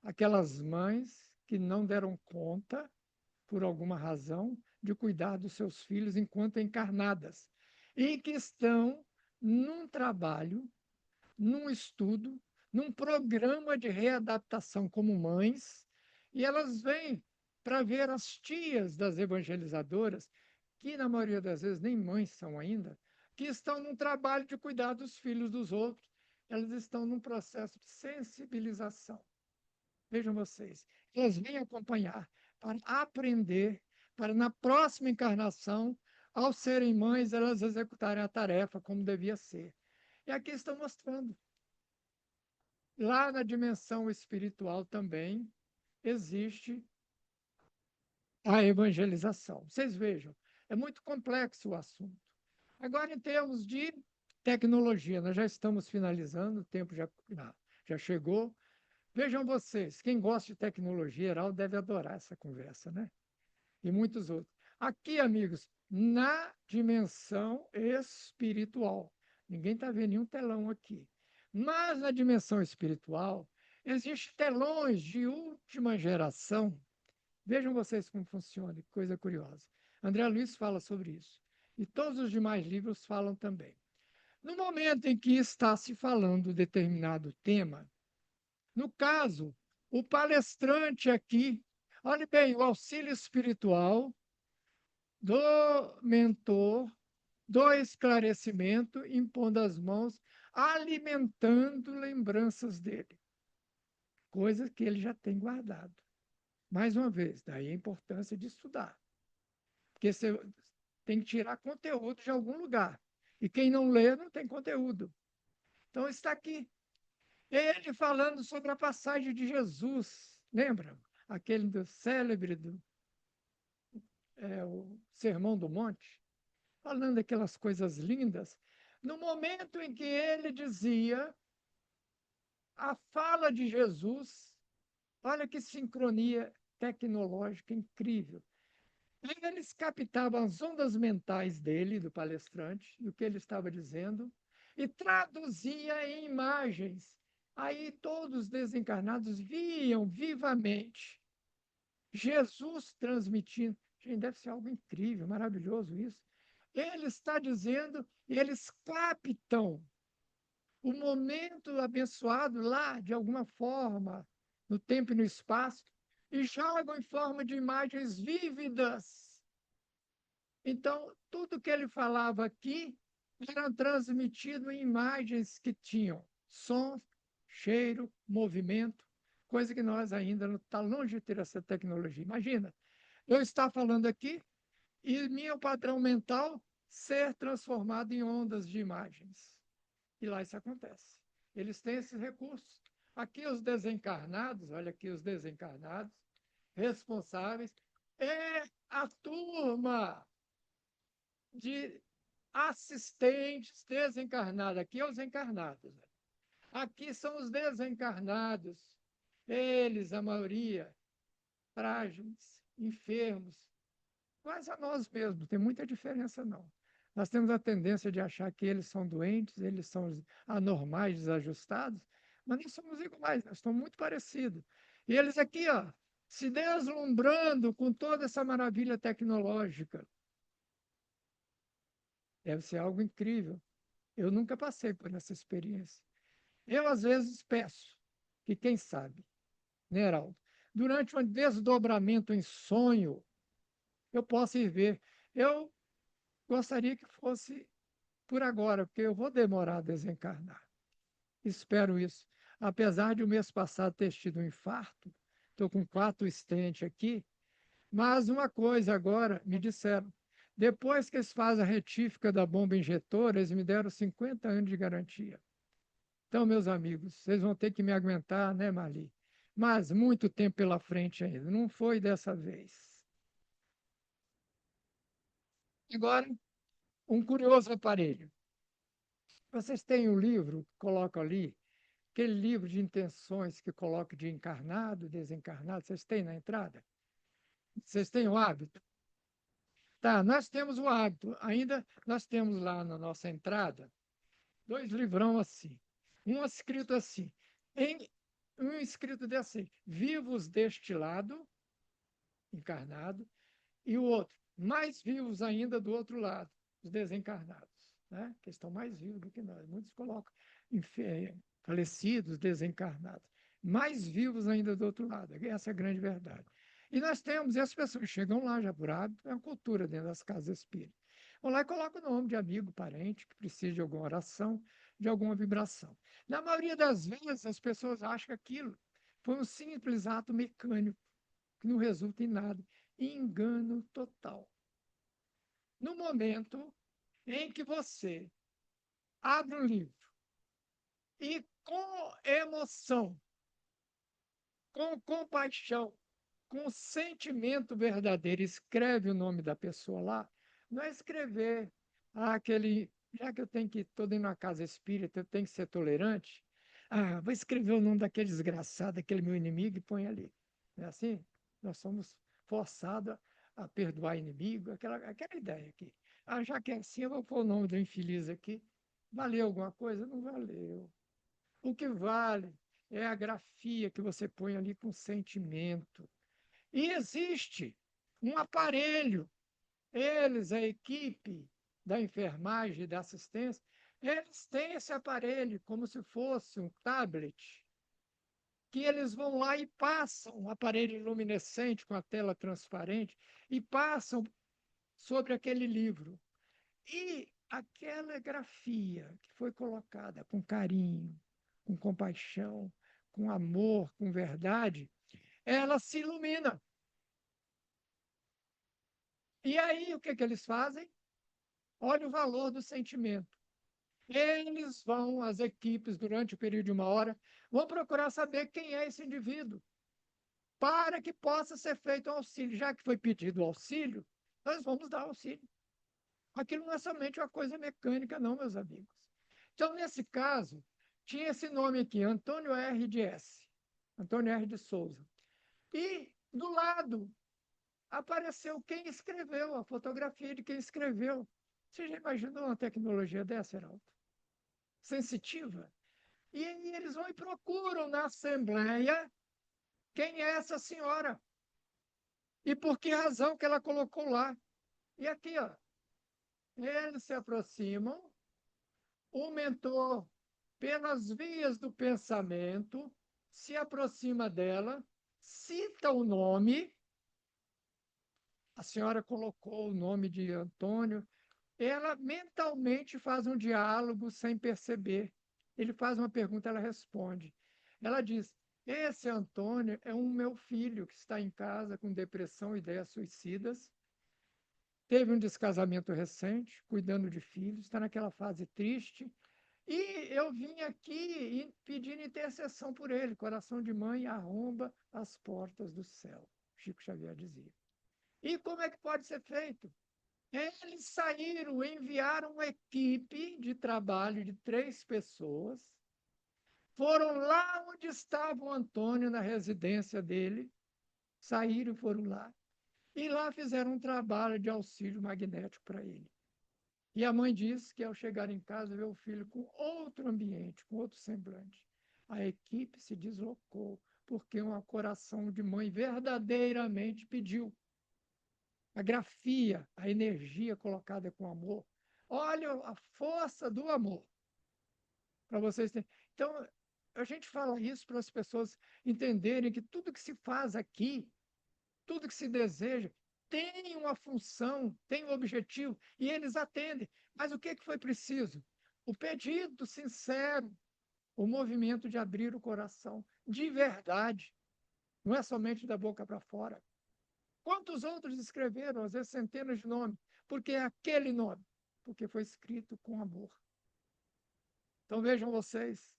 Aquelas mães que não deram conta, por alguma razão, de cuidar dos seus filhos enquanto encarnadas. E que estão num trabalho, num estudo, num programa de readaptação como mães, e elas vêm para ver as tias das evangelizadoras, que na maioria das vezes nem mães são ainda, que estão num trabalho de cuidar dos filhos dos outros. Elas estão num processo de sensibilização. Vejam vocês, elas vêm acompanhar para aprender, para na próxima encarnação, ao serem mães, elas executarem a tarefa como devia ser. E aqui estão mostrando. Lá na dimensão espiritual também existe a evangelização. Vocês vejam, é muito complexo o assunto. Agora, em termos de tecnologia, nós já estamos finalizando, o tempo já chegou. Vejam vocês, quem gosta de tecnologia geral deve adorar essa conversa, né? E muitos outros. Aqui, amigos, na dimensão espiritual, ninguém está vendo nenhum telão aqui, mas na dimensão espiritual, existem telões de última geração. Vejam vocês como funciona, que coisa curiosa. André Luiz fala sobre isso. E todos os demais livros falam também. No momento em que está se falando determinado tema, no caso, o palestrante aqui, olhe bem, o auxílio espiritual do mentor, do esclarecimento, impondo as mãos, alimentando lembranças dele, coisas que ele já tem guardado. Mais uma vez, daí a importância de estudar, porque você tem que tirar conteúdo de algum lugar, e quem não lê não tem conteúdo. Então está aqui, ele falando sobre a passagem de Jesus, lembra? Aquele do célebre o Sermão do Monte, falando daquelas coisas lindas, no momento em que ele dizia a fala de Jesus, olha que sincronia tecnológica incrível. Eles captavam as ondas mentais dele, do palestrante, do que ele estava dizendo, e traduzia em imagens Aí todos os desencarnados viam vivamente Jesus transmitindo. Gente, deve ser algo incrível, maravilhoso isso. Ele está dizendo, eles captam o momento abençoado lá, de alguma forma, no tempo e no espaço, e jogam em forma de imagens vívidas. Então, tudo que ele falava aqui era transmitido em imagens que tinham som, cheiro, movimento, coisa que nós ainda não está longe de ter essa tecnologia. Imagina, eu estar falando aqui e meu padrão mental ser transformado em ondas de imagens. E lá isso acontece. Eles têm esses recursos. Aqui os desencarnados, olha aqui os desencarnados, responsáveis, é a turma de assistentes desencarnados. Aqui é os encarnados. Aqui são os desencarnados. Eles, a maioria, frágeis, enfermos, quase a nós mesmos, não tem muita diferença, não. Nós temos a tendência de achar que eles são doentes, eles são anormais, desajustados, mas nós somos iguais, nós estamos muito parecidos. E eles aqui, ó, se deslumbrando com toda essa maravilha tecnológica. Deve ser algo incrível. Eu nunca passei por essa experiência. Eu, às vezes, peço que, quem sabe, né, Heraldo, durante um desdobramento em sonho, eu possa ir ver. Eu gostaria que fosse por agora, porque eu vou demorar a desencarnar. Espero isso. Apesar de o mês passado ter tido um infarto, estou com 4 stents aqui, mas uma coisa agora, me disseram, depois que eles fazem a retífica da bomba injetora, eles me deram 50 anos de garantia. Então, meus amigos, vocês vão ter que me aguentar, né, Marli? Mas muito tempo pela frente ainda, não foi dessa vez. Agora, um curioso aparelho. Vocês têm um livro que coloca ali, aquele livro de intenções que coloca de encarnado, desencarnado, vocês têm na entrada? Vocês têm o hábito? Tá, nós temos o hábito. Ainda nós temos lá na nossa entrada 2 livrão assim. Um escrito assim, em, um escrito desse, vivos deste lado, encarnado, e o outro, mais vivos ainda do outro lado, os desencarnados, né? Que estão mais vivos do que nós. Muitos colocam falecidos, desencarnados, mais vivos ainda do outro lado. Essa é a grande verdade. E nós temos, e as pessoas chegam lá já por hábito, é uma cultura dentro das casas espíritas. Vão lá e colocam o nome de amigo, parente, que precisa de alguma oração, de alguma vibração. Na maioria das vezes, as pessoas acham que aquilo foi um simples ato mecânico, que não resulta em nada. Engano total. No momento em que você abre um livro e, com emoção, com compaixão, com sentimento verdadeiro, escreve o nome da pessoa lá, não é escrever aquele. Já que eu tenho que, estou dentro de uma casa espírita, eu tenho que ser tolerante. Ah, vou escrever o nome daquele desgraçado, aquele meu inimigo, e põe ali. Não é assim? Nós somos forçados a perdoar inimigo, aquela ideia aqui. Ah, já que é assim, eu vou pôr o nome do infeliz aqui. Valeu alguma coisa? Não valeu. O que vale é a grafia que você põe ali com sentimento. E existe um aparelho, eles, a equipe da enfermagem e da assistência, eles têm esse aparelho como se fosse um tablet, que eles vão lá e passam um aparelho luminescente com a tela transparente e passam sobre aquele livro. E aquela grafia que foi colocada com carinho, com compaixão, com amor, com verdade, ela se ilumina. E aí, o que, que eles fazem? Olha o valor do sentimento. Eles vão, as equipes, durante o período de 1 hora, vão procurar saber quem é esse indivíduo, para que possa ser feito o auxílio. Já que foi pedido o auxílio, nós vamos dar auxílio. Aquilo não é somente uma coisa mecânica, não, meus amigos. Então, nesse caso, tinha esse nome aqui, Antônio R. de S. Antônio R. de Souza. E, do lado, apareceu quem escreveu, a fotografia de quem escreveu. Você já imaginou uma tecnologia dessa, Heraldo? Sensitiva? E aí eles vão e procuram na Assembleia quem é essa senhora e por que razão que ela colocou lá. E aqui, ó, eles se aproximam, o mentor, pelas vias do pensamento, se aproxima dela, cita o nome, a senhora colocou o nome de Antônio, ela mentalmente faz um diálogo sem perceber. Ele faz uma pergunta, ela responde. Ela diz: esse Antônio é um meu filho que está em casa com depressão e ideias suicidas. Teve um descasamento recente, cuidando de filhos, está naquela fase triste. E eu vim aqui pedindo intercessão por ele. Coração de mãe arromba as portas do céu, Chico Xavier dizia. E como é que pode ser feito? Eles saíram, enviaram uma equipe de trabalho de 3 pessoas, foram lá onde estava o Antônio, na residência dele, saíram e foram lá, e lá fizeram um trabalho de auxílio magnético para ele. E a mãe disse que ao chegar em casa, vê o filho com outro ambiente, com outro semblante. A equipe se deslocou, porque um coração de mãe verdadeiramente pediu. A grafia, a energia colocada com amor. Olha a força do amor, para vocês terem. Então, a gente fala isso para as pessoas entenderem que tudo que se faz aqui, tudo que se deseja, tem uma função, tem um objetivo, e eles atendem. Mas o que foi preciso? O pedido sincero, o movimento de abrir o coração, de verdade, não é somente da boca para fora. Quantos outros escreveram, às vezes centenas de nomes? Porque é aquele nome, porque foi escrito com amor. Então vejam vocês.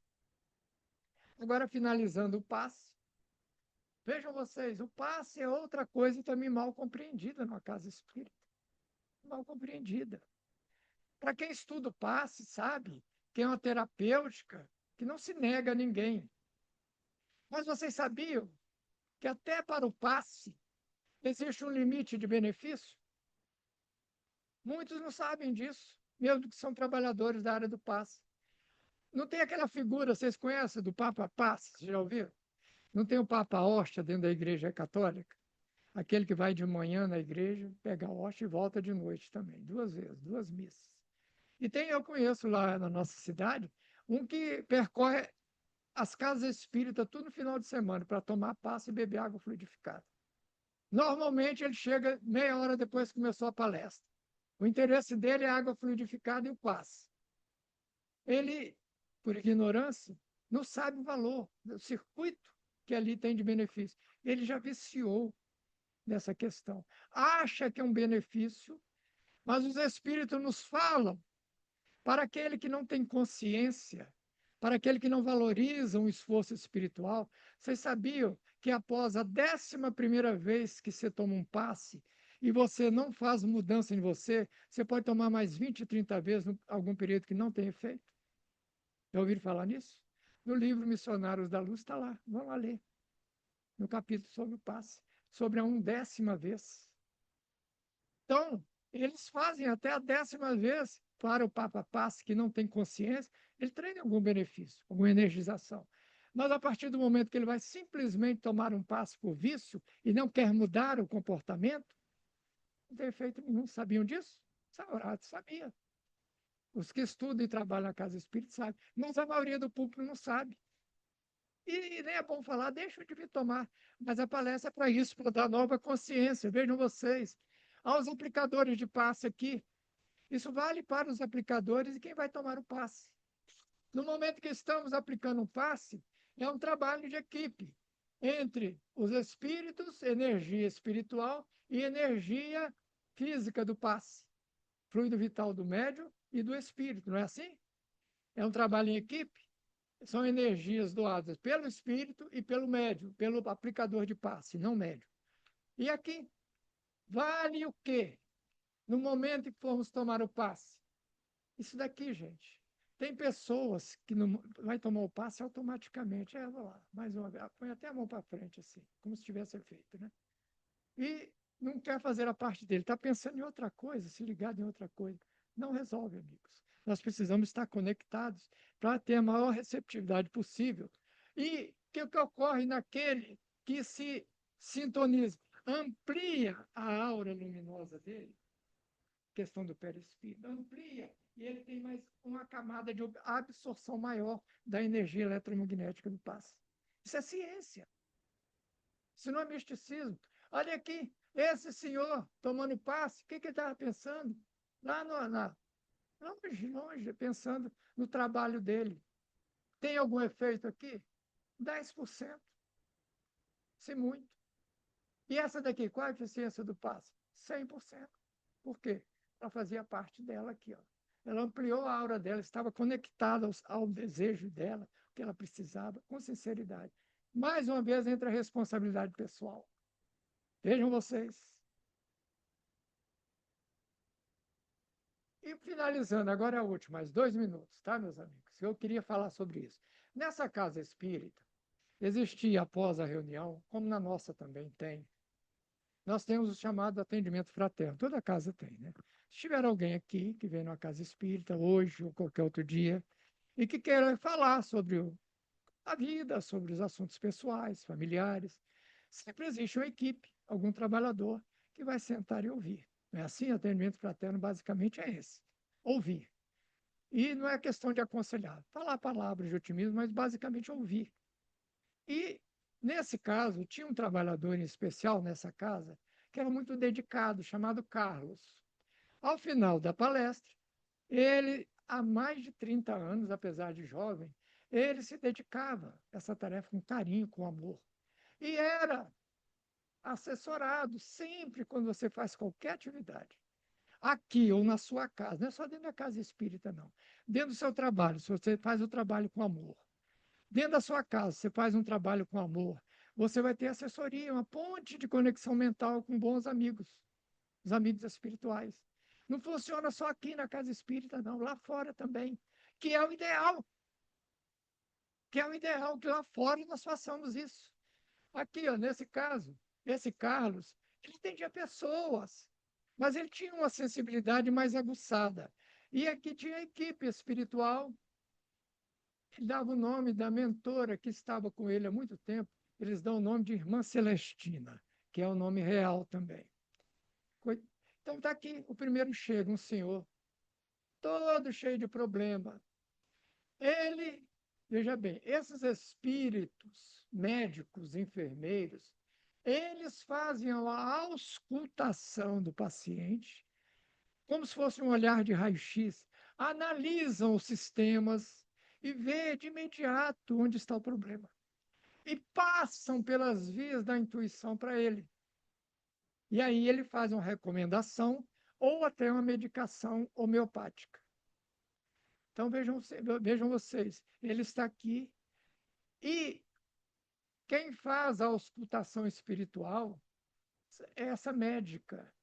Agora, finalizando o passe, vejam vocês, o passe é outra coisa também mal compreendida numa casa espírita. Mal compreendida. Para quem estuda o passe, sabe que é uma terapêutica que não se nega a ninguém. Mas vocês sabiam que até para o passe existe um limite de benefício? Muitos não sabem disso, mesmo que são trabalhadores da área do passe. Não tem aquela figura, vocês conhecem, do Papa Passe, vocês já ouviram? Não tem o Papa Hóstia dentro da Igreja Católica? Aquele que vai de manhã na igreja, pega a hóstia e volta de noite também, 2 vezes, 2 missas. E tem, eu conheço lá na nossa cidade, um que percorre as casas espíritas tudo no final de semana para tomar passe e beber água fluidificada. Normalmente ele chega meia hora depois que começou a palestra. O interesse dele é a água fluidificada e o passe. Ele, por ignorância, não sabe o valor, o circuito que ali tem de benefício. Ele já viciou nessa questão. Acha que é um benefício, mas os espíritos nos falam para aquele que não tem consciência, para aquele que não valoriza um esforço espiritual. Vocês sabiam que após a 11ª vez que você toma um passe e você não faz mudança em você, você pode tomar mais 20, 30 vezes em algum período que não tem efeito? Já ouviram falar nisso? No livro Missionários da Luz está lá, vão lá ler, no capítulo sobre o passe, sobre a 11ª vez. Então, eles fazem até a 10ª vez para o Papa Passe, que não tem consciência, ele tem algum benefício, alguma energização. Mas a partir do momento que ele vai simplesmente tomar um passo por vício e não quer mudar o comportamento, não tem efeito nenhum. Sabiam disso? Sabia. Os que estudam e trabalham na casa espírita sabem, mas a maioria do público não sabe. E nem é bom falar, deixa de vir tomar. Mas a palestra é para isso, para dar nova consciência. Vejam vocês, aos aplicadores de passe aqui, isso vale para os aplicadores e quem vai tomar o passe. No momento que estamos aplicando um passe, é um trabalho de equipe entre os espíritos, energia espiritual e energia física do passe, fluido vital do médium e do espírito, não é assim? É um trabalho em equipe. São energias doadas pelo espírito e pelo médium, pelo aplicador de passe, não médium. E aqui, vale o quê? No momento em que formos tomar o passe? Isso daqui, gente. Tem pessoas que não vai tomar o passe automaticamente. Vou lá, mais uma vez. Põe até a mão para frente, assim, como se tivesse feito, né? E não quer fazer a parte dele. Está pensando em outra coisa, se ligado em outra coisa. Não resolve, amigos. Nós precisamos estar conectados para ter a maior receptividade possível. E o que ocorre naquele que se sintoniza? Amplia a aura luminosa dele, questão do perispírito, amplia, e ele tem mais uma camada de absorção maior da energia eletromagnética do passe. Isso é ciência. Isso não é misticismo. Olha aqui, esse senhor tomando passe, o que ele estava pensando? Lá longe, longe, pensando no trabalho dele. Tem algum efeito aqui? 10%, se muito. E essa daqui, qual a eficiência do passe? 100%. Por quê? Ela fazia parte dela aqui, ó. Ela ampliou a aura dela, estava conectada ao desejo dela, o que ela precisava, com sinceridade. Mais uma vez, entra a responsabilidade pessoal. Vejam vocês. E finalizando, agora é a última, mais 2 minutos, tá, meus amigos? Eu queria falar sobre isso. Nessa casa espírita, existia após a reunião, como na nossa também tem, nós temos o chamado atendimento fraterno. Toda casa tem, né? Se tiver alguém aqui que vem numa casa espírita hoje ou qualquer outro dia e que queira falar sobre a vida, sobre os assuntos pessoais, familiares, sempre existe uma equipe, algum trabalhador que vai sentar e ouvir. Não é assim? Atendimento fraterno basicamente é esse, ouvir. E não é questão de aconselhar, falar palavras de otimismo, mas basicamente ouvir. E, nesse caso, tinha um trabalhador em especial nessa casa que era muito dedicado, chamado Carlos. Ao final da palestra, ele, há mais de 30 anos, apesar de jovem, ele se dedicava a essa tarefa com carinho, com amor. E era assessorado sempre quando você faz qualquer atividade. Aqui ou na sua casa, não é só dentro da casa espírita, não. Dentro do seu trabalho, se você faz o trabalho com amor, dentro da sua casa, você faz um trabalho com amor, você vai ter assessoria, uma ponte de conexão mental com bons amigos, os amigos espirituais. Não funciona só aqui na casa espírita, não, lá fora também, que é o ideal, que lá fora nós façamos isso. Aqui, ó, nesse caso, esse Carlos, ele atendia pessoas, mas ele tinha uma sensibilidade mais aguçada. E aqui tinha a equipe espiritual. Ele dava o nome da mentora que estava com ele há muito tempo, eles dão o nome de Irmã Celestina, que é o nome real também. Então está aqui, o primeiro chega, um senhor, todo cheio de problema. Ele, veja bem, esses espíritos, médicos, enfermeiros, eles fazem a auscultação do paciente, como se fosse um olhar de raio-x, analisam os sistemas e vê de imediato onde está o problema. E passam pelas vias da intuição para ele. E aí ele faz uma recomendação ou até uma medicação homeopática. Então vejam vocês, ele está aqui e quem faz a auscultação espiritual é essa médica.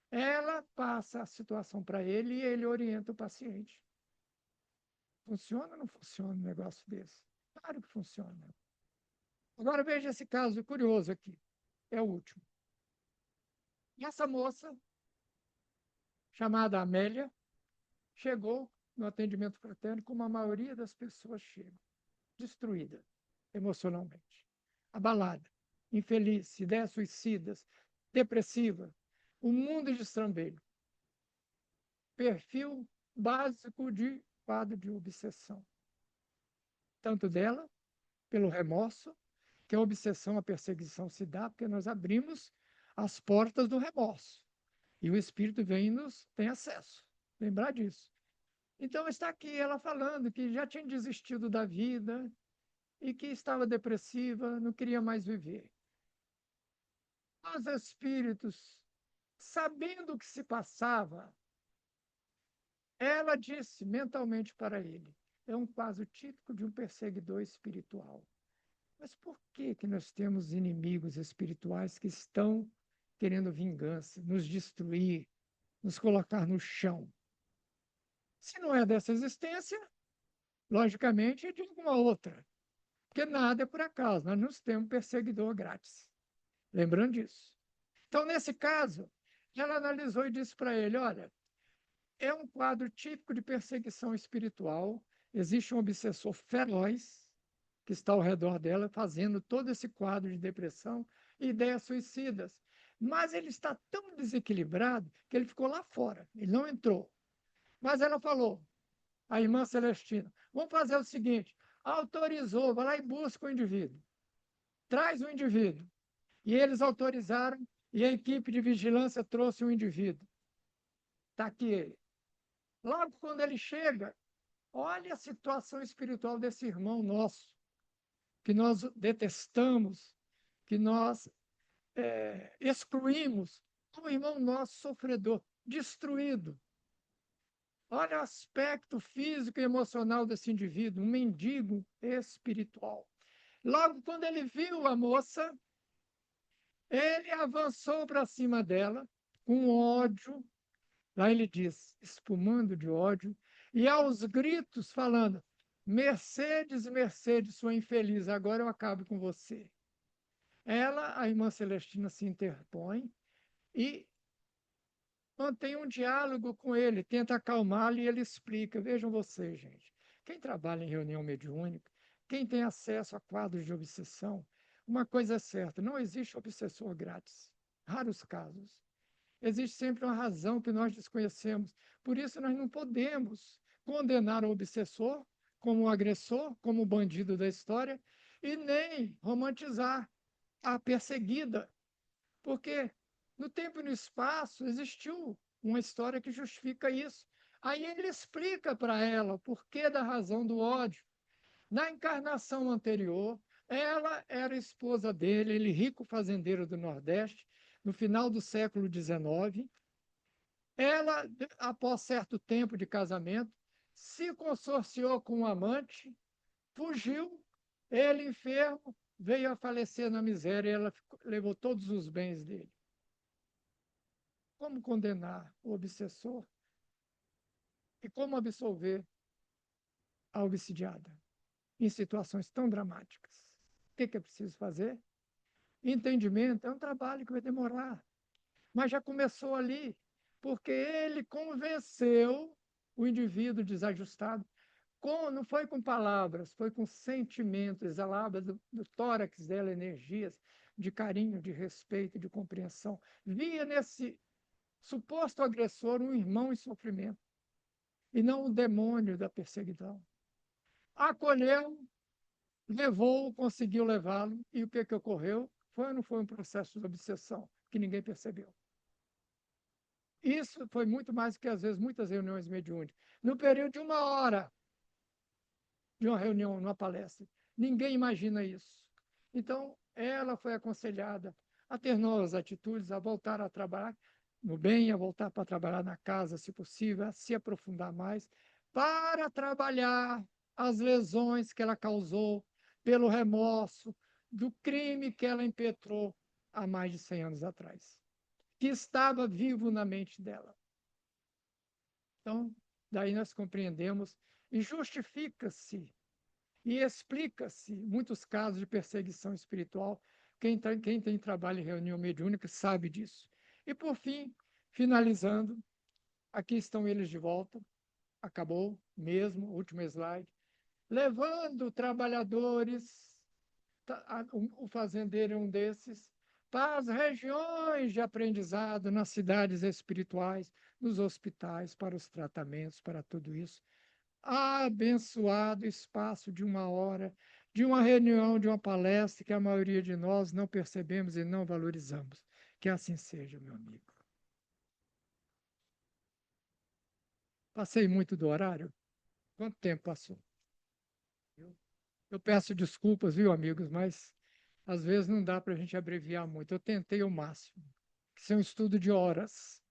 Ela passa a situação para ele e ele orienta o paciente. Funciona ou não funciona um negócio desse? Claro que funciona. Agora veja esse caso curioso aqui. É o último. E essa moça, chamada Amélia, chegou no atendimento fraterno como a maioria das pessoas chegam, destruída emocionalmente, abalada, infeliz, ideias suicidas, depressiva, um mundo de estrambelho. Perfil básico de quadro de obsessão. Tanto dela, pelo remorso, que a obsessão, a perseguição se dá porque nós abrimos as portas do remorso. E o espírito vem e nos tem acesso. Lembrar disso. Então está aqui ela falando que já tinha desistido da vida e que estava depressiva, não queria mais viver. Os espíritos, sabendo o que se passava, ela disse mentalmente para ele: é um caso típico de um perseguidor espiritual. Mas por que nós temos inimigos espirituais que estão querendo vingança, nos destruir, nos colocar no chão? Se não é dessa existência, logicamente é de alguma outra. Porque nada é por acaso, nós não temos perseguidor grátis. Lembrando disso. Então, nesse caso, ela analisou e disse para ele: olha, É um quadro típico de perseguição espiritual. Existe um obsessor feroz que está ao redor dela, fazendo todo esse quadro de depressão e ideias suicidas. Mas ele está tão desequilibrado que ele ficou lá fora, ele não entrou. Mas ela falou, a irmã Celestina, vamos fazer o seguinte, autorizou, vai lá e busca o indivíduo, traz o indivíduo. E eles autorizaram, e a equipe de vigilância trouxe o indivíduo. Está aqui ele. Logo quando ele chega, olha a situação espiritual desse irmão nosso, que nós detestamos, que nós excluímos, um irmão nosso sofredor, destruído. Olha o aspecto físico e emocional desse indivíduo, um mendigo espiritual. Logo quando ele viu a moça, ele avançou para cima dela, com ódio. Lá ele diz, espumando de ódio, e aos gritos falando: Mercedes, Mercedes, sua infeliz, agora eu acabo com você. Ela, a irmã Celestina, se interpõe e mantém um diálogo com ele, tenta acalmá-lo e ele explica. Vejam vocês, gente, quem trabalha em reunião mediúnica, quem tem acesso a quadros de obsessão, uma coisa é certa, não existe obsessor grátis. Raros casos. Existe sempre uma razão que nós desconhecemos. Por isso, nós não podemos condenar o obsessor como o agressor, como o bandido da história, e nem romantizar a perseguida, porque no tempo e no espaço existiu uma história que justifica isso. Aí ele explica para ela o porquê da razão do ódio. Na encarnação anterior, ela era esposa dele, ele rico fazendeiro do Nordeste, no final do século XIX. Ela, após certo tempo de casamento, se consorciou com um amante, fugiu, ele enfermo, veio a falecer na miséria e ela levou todos os bens dele. Como condenar o obsessor e como absolver a obsidiada em situações tão dramáticas? O que é preciso fazer? Entendimento é um trabalho que vai demorar, mas já começou ali, porque ele convenceu o indivíduo desajustado, não foi com palavras, foi com sentimentos, exalava do tórax dela energias de carinho, de respeito, de compreensão. Via nesse suposto agressor um irmão em sofrimento, e não o demônio da perseguição. Acolheu, levou, conseguiu levá-lo, e o que ocorreu? Foi ou não foi um processo de obsessão que ninguém percebeu? Isso foi muito mais do que, às vezes, muitas reuniões mediúnicas. No período de 1 hora de uma reunião, numa palestra. Ninguém imagina isso. Então, ela foi aconselhada a ter novas atitudes, a voltar a trabalhar no bem, a voltar para trabalhar na casa, se possível, a se aprofundar mais, para trabalhar as lesões que ela causou pelo remorso do crime que ela impetrou há mais de 100 anos atrás, que estava vivo na mente dela. Então, daí nós compreendemos e justifica-se e explica-se muitos casos de perseguição espiritual. Quem tem trabalho em reunião mediúnica sabe disso. E, por fim, finalizando, aqui estão eles de volta. Acabou mesmo, último slide. Levando trabalhadores, o fazendeiro é um desses, para as regiões de aprendizado, nas cidades espirituais, nos hospitais, para os tratamentos, para tudo isso. Abençoado espaço de 1 hora, de uma reunião, de uma palestra que a maioria de nós não percebemos e não valorizamos. Que assim seja, meu amigo. Passei muito do horário? Quanto tempo passou? Eu peço desculpas, viu, amigos, mas às vezes não dá para a gente abreviar muito. Eu tentei o máximo. Isso é um estudo de horas.